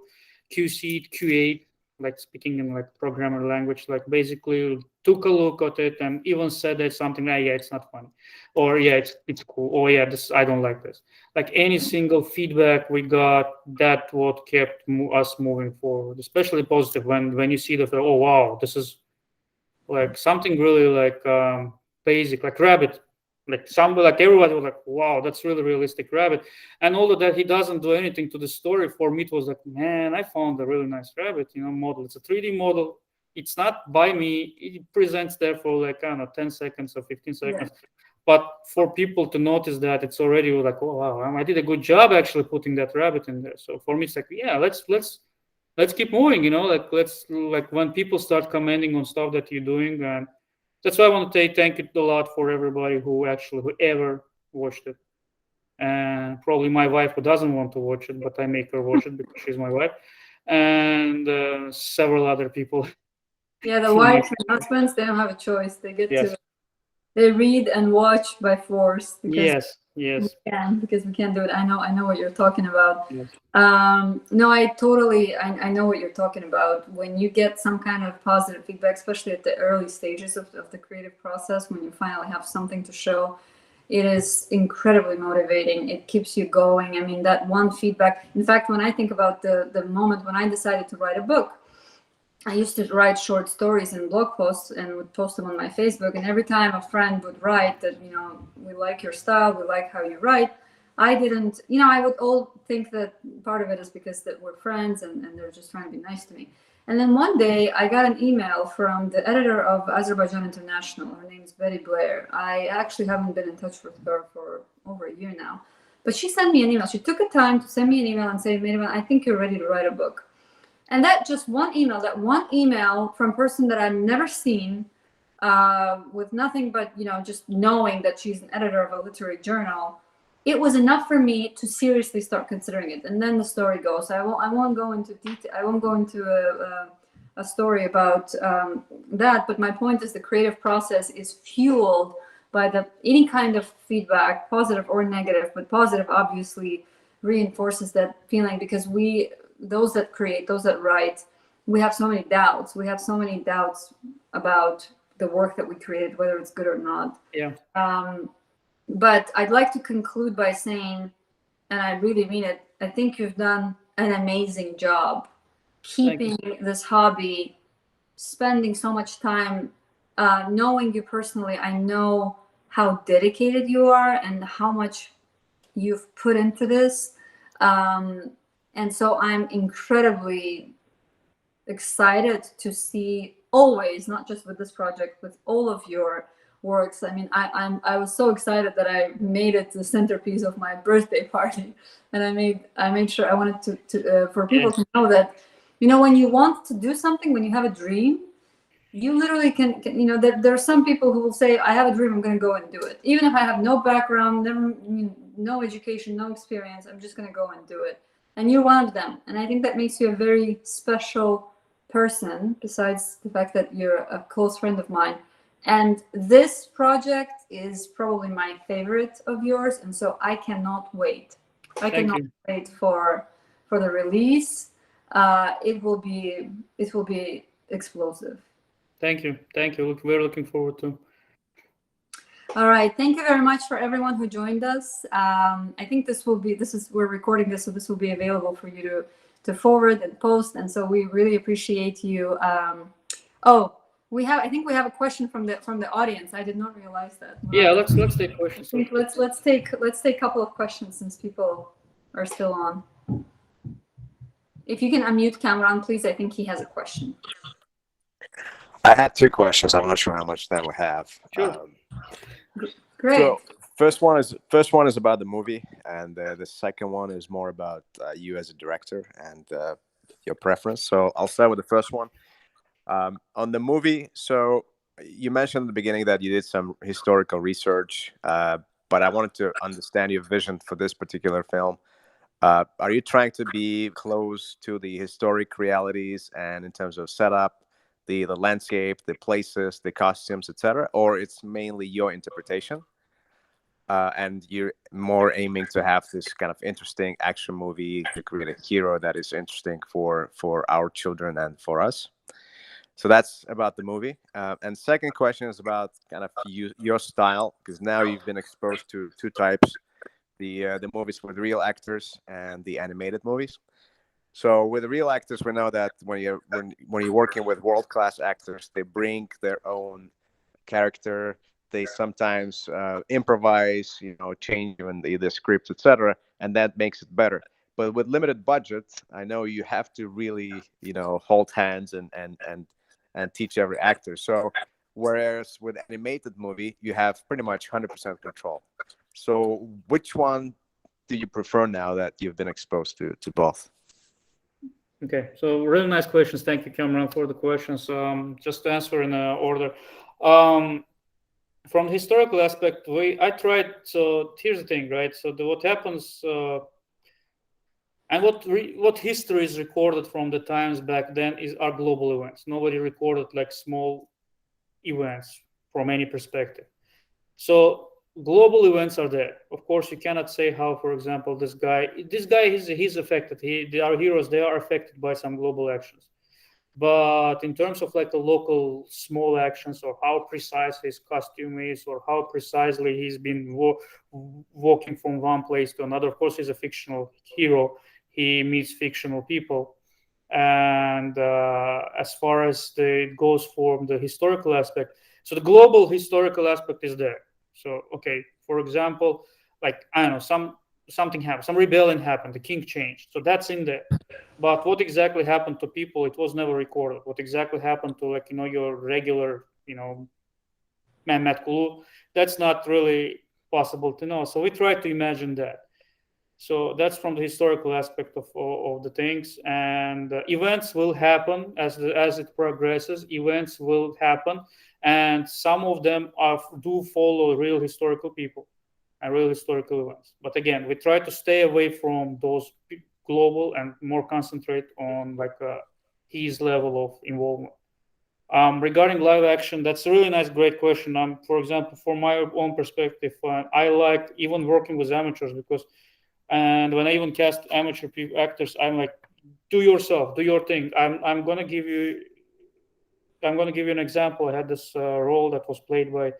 QC'd, QA'd, like speaking in like programmer language, like basically took a look at it and even said that something like, yeah, it's not funny, or yeah, it's cool, or yeah, this I don't like this. Like any single feedback we got, that what kept us moving forward, especially positive when you see that, oh wow, this is like something really like basic, like rabbit, like somebody, like everybody was like, wow, that's really realistic rabbit. And although that he doesn't do anything to the story, for me it was like, man, I found a really nice rabbit model. It's a 3D model, it's not by me, it presents there for like, I don't know, 10 seconds or 15 seconds. But for people to notice that, it's already like, oh wow, I did a good job actually putting that rabbit in there. So for me it's like, yeah, let's keep moving, like when people start commenting on stuff that you're doing. And that's why I want to say thank you a lot for everybody who ever watched it. And probably my wife, who doesn't want to watch it, but I make her watch it because she's my wife, and several other people. Yeah, the wives and husbands, they don't have a choice. They get to They read and watch by force because Yes. because we can't do it. I know what you're talking about. Yes. No, I know what you're talking about. When you get some kind of positive feedback, especially at the early stages of the creative process, when you finally have something to show, it is incredibly motivating. It keeps you going. I mean, that one feedback. In fact, when I think about the moment when I decided to write a book, I used to write short stories and blog posts and would post them on my Facebook. And every time a friend would write that, we like your style, we like how you write, I didn't, I would all think that part of it is because that we're friends and they're just trying to be nice to me. And then one day I got an email from the editor of Azerbaijan International. Her name's Betty Blair. I actually haven't been in touch with her for over a year now. But she sent me an email. She took the time to send me an email and say, Miriam, I think you're ready to write a book. And that one email from a person that I've never seen, with nothing but, just knowing that she's an editor of a literary journal, it was enough for me to seriously start considering it. And then the story goes. I won't go into detail. I won't go into a story about that. But my point is the creative process is fueled by any kind of feedback, positive or negative. But positive obviously reinforces that feeling, because those that create, those that write, we have so many doubts. We have so many doubts about the work that we created, whether it's good or not. Yeah. But I'd like to conclude by saying, and I really mean it, I think you've done an amazing job keeping this hobby, spending so much time. Knowing you personally, I know how dedicated you are and how much you've put into this. And so I'm incredibly excited to see always, not just with this project, with all of your works. I mean, I was so excited that I made it the centerpiece of my birthday party, and I made sure I wanted to for people to know that, when you want to do something, when you have a dream, you literally can there are some people who will say, I have a dream, I'm going to go and do it, even if I have no background, no education, no experience, I'm just going to go and do it. And you're one of them, and I think that makes you a very special person, besides the fact that you're a close friend of mine. And this project is probably my favorite of yours, and so I cannot wait. Wait for the release. It will be explosive. Thank you. We're looking forward to. All right. Thank you very much for everyone who joined us. I think we're recording this, so this will be available for you to forward and post. And so we really appreciate you. I think we have a question from the audience. I did not realize that. Yeah, let's take questions. Let's take a couple of questions since people are still on. If you can unmute Cameron, please. I think he has a question. I had two questions. I'm not sure how much time we have. Sure. Great. So first one is about the movie, and the second one is more about you as a director and your preference. So I'll start with the first one. On the movie, so you mentioned at the beginning that you did some historical research, but I wanted to understand your vision for this particular film. Are you trying to be close to the historic realities, and in terms of setup, the landscape, the places, the costumes, etc., or it's mainly your interpretation, and you're more aiming to have this kind of interesting action movie to create a hero that is interesting for our children and for us? So that's about the movie. And second question is about kind of your style, because now you've been exposed to two types: the movies with real actors and the animated movies. So with the real actors, we know that when you're working with world-class actors, they bring their own character. They sometimes improvise, change even the scripts, etc., and that makes it better. But with limited budgets, I know you have to really, hold hands and teach every actor. So whereas with animated movie, you have pretty much 100% control. So which one do you prefer now that you've been exposed to both? Okay, so really nice questions. Thank you, Cameron, for the questions. Just to answer in order. From the historical aspect, I tried. So here's the thing, right? So what happens, and what history is recorded from the times back then are global events. Nobody recorded like small events from any perspective. So global events are there. Of course, you cannot say how, for example, this guy he's affected. Our heroes, they are affected by some global actions. But in terms of like the local small actions, or how precise his costume is, or how precisely he's been walking from one place to another. Of course, he's a fictional hero. He meets fictional people. And as far as it goes for the historical aspect, so the global historical aspect is there. So okay, for example, like I don't know, something happened, some rebellion happened, the king changed, so that's in there. But what exactly happened to people, it was never recorded. What exactly happened to, like, your regular, Mehmet Kulu, that's not really possible to know. So we try to imagine that. So that's from the historical aspect of the things. And events will happen as it progresses. Events will happen, and some of them do follow real historical people and real historical events. But again, we try to stay away from those global and more concentrate on like his level of involvement. Regarding live action, that's a really nice, great question. For example, from my own perspective, I like even working with amateurs, because, and when I even cast amateur actors, I'm like, do yourself, do your thing. I'm gonna give you an example. I had this role that was played by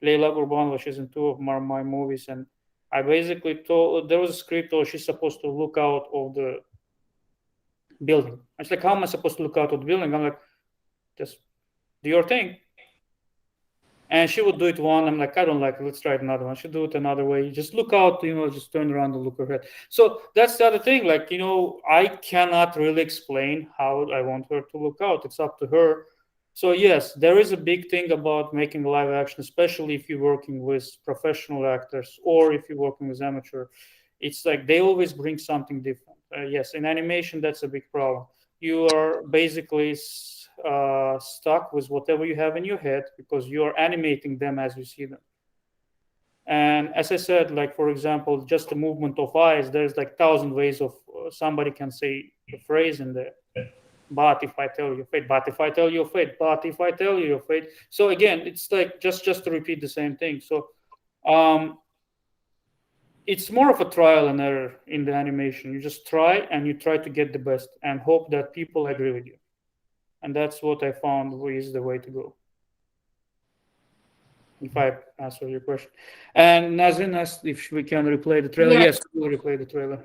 Leila Gurbanova. She's in two of my movies, and I basically told, there was a script, or she's supposed to look out of the building. I was like, how am I supposed to look out of the building? I'm like, just do your thing. And she would do it one. I'm like, I don't like it. Let's try it another one. She'd do it another way. Just look out, just turn around and look ahead. So that's the other thing. Like, I cannot really explain how I want her to look out. It's up to her. So yes, there is a big thing about making live action, especially if you're working with professional actors or if you're working with amateur. It's like they always bring something different. Yes, in animation, that's a big problem. You are basically stuck with whatever you have in your head, because you are animating them as you see them. And as I said, like, for example, just the movement of eyes, there's like 1,000 ways of somebody can say the phrase in there. But if I tell you fate, but if I tell you fate, but if I tell you fate. So again, it's like just to repeat the same thing. So it's more of a trial and error in the animation. You just try, and you try to get the best and hope that people agree with you. And that's what I found is the way to go. If I answer your question. And Nazrin asked if we can replay the trailer. Yes, we'll replay the trailer.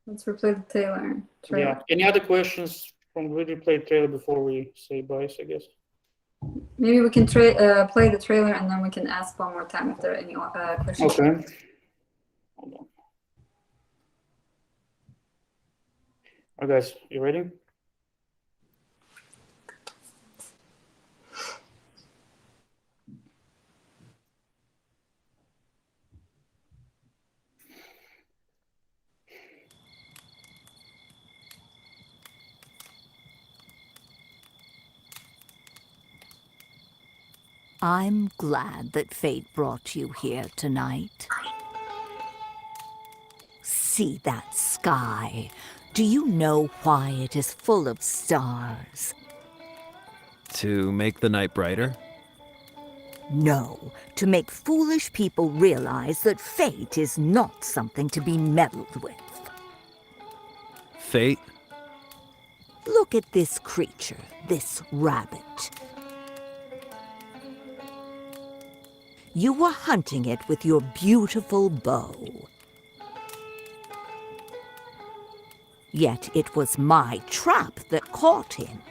Let's replay the trailer. Yeah. Any other questions from the replay trailer before we say bye, I guess? Maybe we can play the trailer, and then we can ask one more time if there are any questions. Okay. Hold on. All right, guys, you ready? I'm glad that fate brought you here tonight. See that sky? Do you know why it is full of stars? To make the night brighter? No, to make foolish people realize that fate is not something to be meddled with. Fate? Look at this creature, this rabbit. You were hunting it with your beautiful bow. Yet it was my trap that caught him.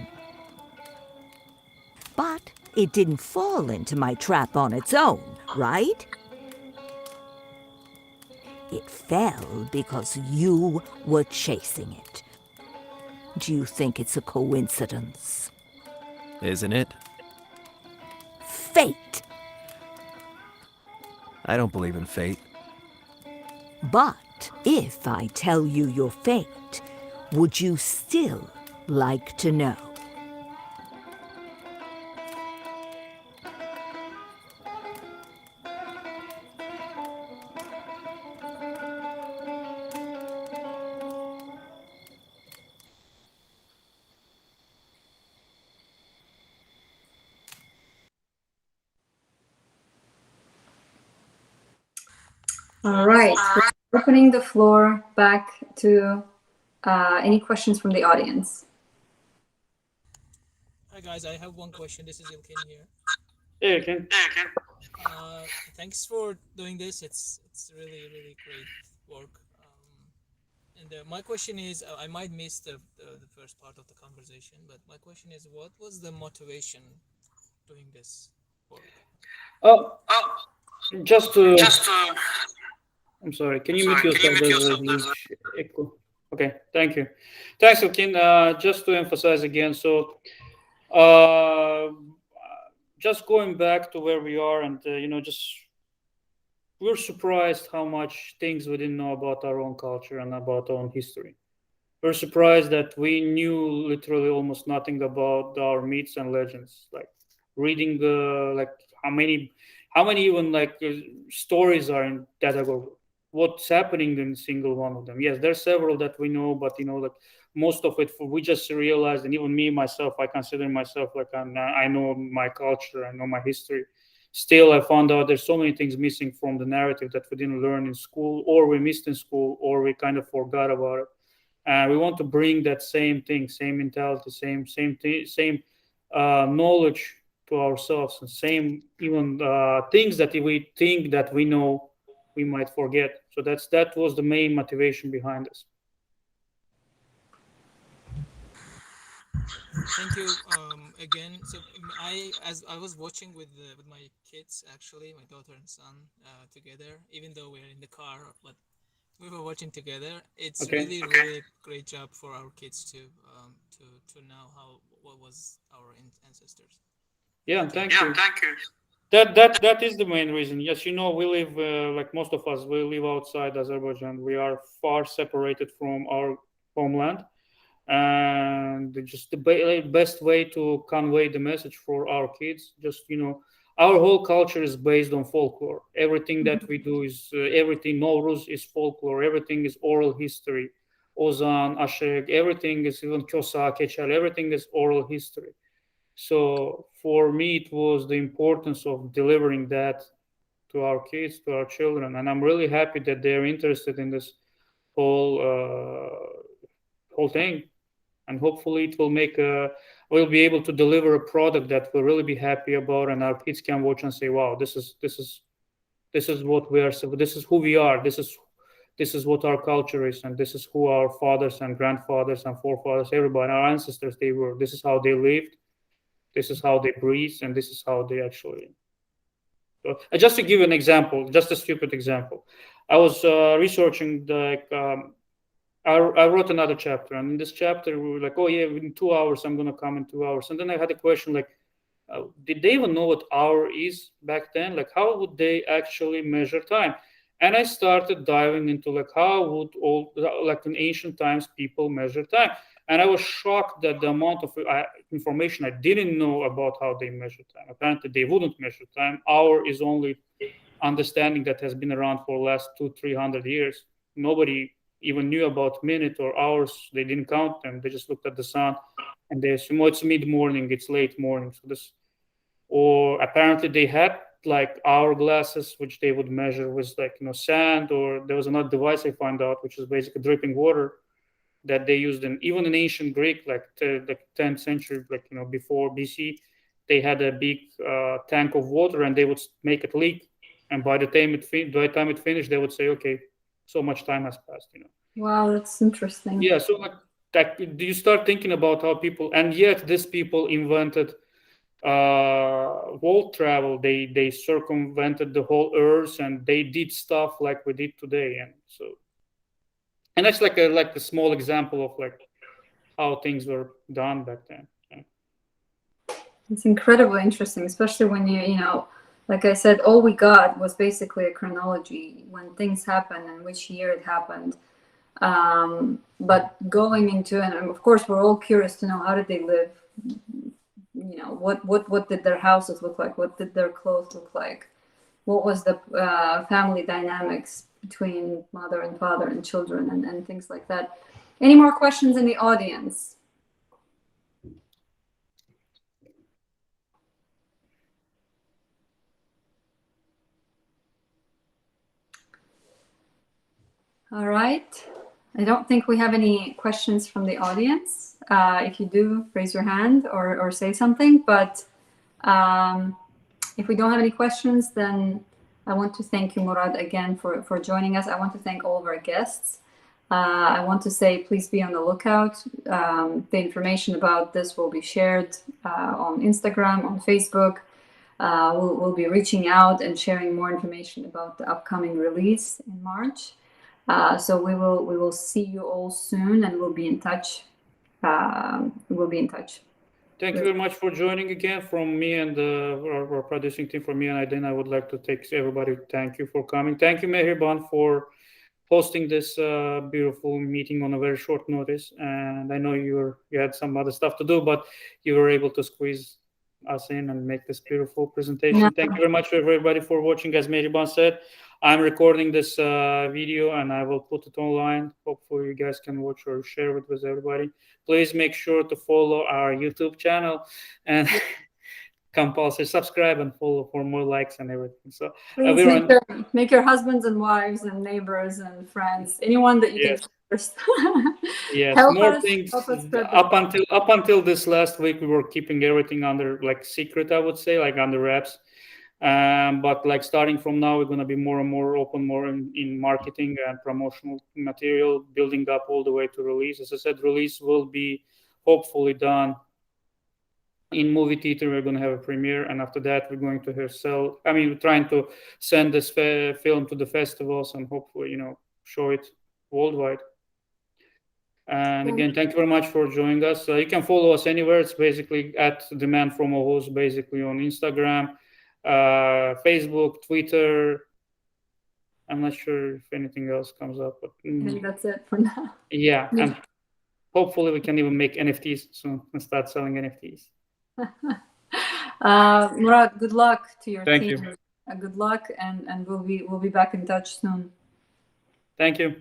But it didn't fall into my trap on its own, right? It fell because you were chasing it. Do you think it's a coincidence? Isn't it? Fate! I don't believe in fate. But if I tell you your fate, would you still like to know? All right. We're opening the floor back to any questions from the audience. Hi guys, I have one question. This is Ilkin here. Yeah, you can. Thanks for doing this. It's really great work. And my question is, I might miss the first part of the conversation, but my question is, what was the motivation doing this work? Oh, just to. I'm sorry. Can you mute yourself? There's a huge echo. Okay, thank you. Thanks, Ilkin. Just to emphasize again, so uh, just going back to where we are, and just we're surprised how much things we didn't know about our own culture and about our own history. We're surprised that we knew literally almost nothing about our myths and legends. Like reading, like how many even like stories are in Dadago. What's happening in single one of them? Yes, there's several that we know, but like most of it, we just realized, and even me myself, I consider myself like I know my culture, I know my history. Still, I found out there's so many things missing from the narrative that we didn't learn in school, or we missed in school, or we kind of forgot about it. And we want to bring that same thing, same mentality, same knowledge to ourselves, and same even things that we think that we know, we might forget. So that was the main motivation behind this. Thank you again. So as I was watching with my kids, actually, my daughter and son, together, even though we're in the car, but we were watching together. It's Okay. really great job for our kids to know what was our ancestors. Yeah, Thank thank you. That is the main reason. Yes, we live like most of us. We live outside Azerbaijan. We are far separated from our homeland, and just the best way to convey the message for our kids, just our whole culture is based on folklore. Everything that we do is everything. Nowruz is folklore. Everything is oral history. Ozan, Ashek, everything is, even Kosa, Keçal, everything is oral history. So for me, it was the importance of delivering that to our kids, to our children, and I'm really happy that they're interested in this whole whole thing. And hopefully, it will make we'll be able to deliver a product that we'll really be happy about, and our kids can watch and say, "Wow, this is what we are. So this is who we are. This is what our culture is, and this is who our fathers and grandfathers and forefathers, everybody, our ancestors, they were. This is how they lived. This is how they breathe, and this is how they actually." So, just to give an example, just a stupid example, I was researching I wrote another chapter, and in this chapter we were like, "Oh yeah, in 2 hours I'm gonna come in 2 hours," and then I had a question like, did they even know what hour is back then? Like, how would they actually measure time? And I started diving into like how would all like in ancient times people measure time, and I was shocked that the amount of information I didn't know about how they measure time. Apparently, they wouldn't measure time. Hour is only understanding that has been around for the last 200-300 years. Nobody even knew about minute or hours. They didn't count them. They just looked at the sun and they assume, oh, it's mid morning, it's late morning. So this, or apparently they had like hourglasses which they would measure with like sand, or there was another device I found out which is basically dripping water that they used in even in ancient Greek, like the 10th century, like before BC. They had a big tank of water and they would make it leak, and by the time it finished, they would say, okay, so much time has passed. Wow, that's interesting. Yeah, so like that, do you start thinking about how people, and yet these people invented world travel. They circumvented the whole Earth, and they did stuff like we did today, and that's like a small example of like how things were done back then. Yeah. It's incredibly interesting, especially when like I said, all we got was basically a chronology when things happened and which year it happened. But going into, and of course, we're all curious to know how did they live. What did their houses look like? What did their clothes look like? What was the family dynamics between mother and father and children and things like that? Any more questions in the audience? All right. I don't think we have any questions from the audience. If you do, raise your hand or say something. But if we don't have any questions, then I want to thank you, Murad, again for joining us. I want to thank all of our guests. I want to say, please be on the lookout. The information about this will be shared on Instagram, on Facebook. We'll be reaching out and sharing more information about the upcoming release in March. So we will see you all soon, and we'll be in touch. We'll be in touch. Thank you very much for joining again from me and our producing team. From me and Aydin, I would like to thank everybody. Thank you for coming. Thank you, Mehriban, for hosting this beautiful meeting on a very short notice. And I know you had some other stuff to do, but you were able to squeeze us in and make this beautiful presentation. No. Thank you very much, everybody, for watching. As Mehriban said, I'm recording this video and I will put it online. Hopefully you guys can watch or share it with everybody. Please make sure to follow our YouTube channel and compulsory subscribe and follow for more likes and everything. So please make your husbands and wives and neighbors and friends, anyone that you can first. Yes, help more us, things. help us spread Up until this last week, we were keeping everything under like secret, I would say, like under wraps. But like starting from now, we're going to be more and more open, more in marketing and promotional material, building up all the way to release. As I said, release will be hopefully done in movie theater. We're going to have a premiere, and after that, we're going to we're trying to send this film to the festivals and hopefully, show it worldwide. And again, thank you very much for joining us. You can follow us anywhere. It's basically at The Man from Oghuz, basically on Instagram, Facebook, Twitter. I'm not sure if anything else comes up, but I think that's it for now. Yeah, and hopefully we can even make NFTs soon and start selling NFTs. Murad, good luck to your Thank team. you. Good luck, and we'll be back in touch soon. Thank you.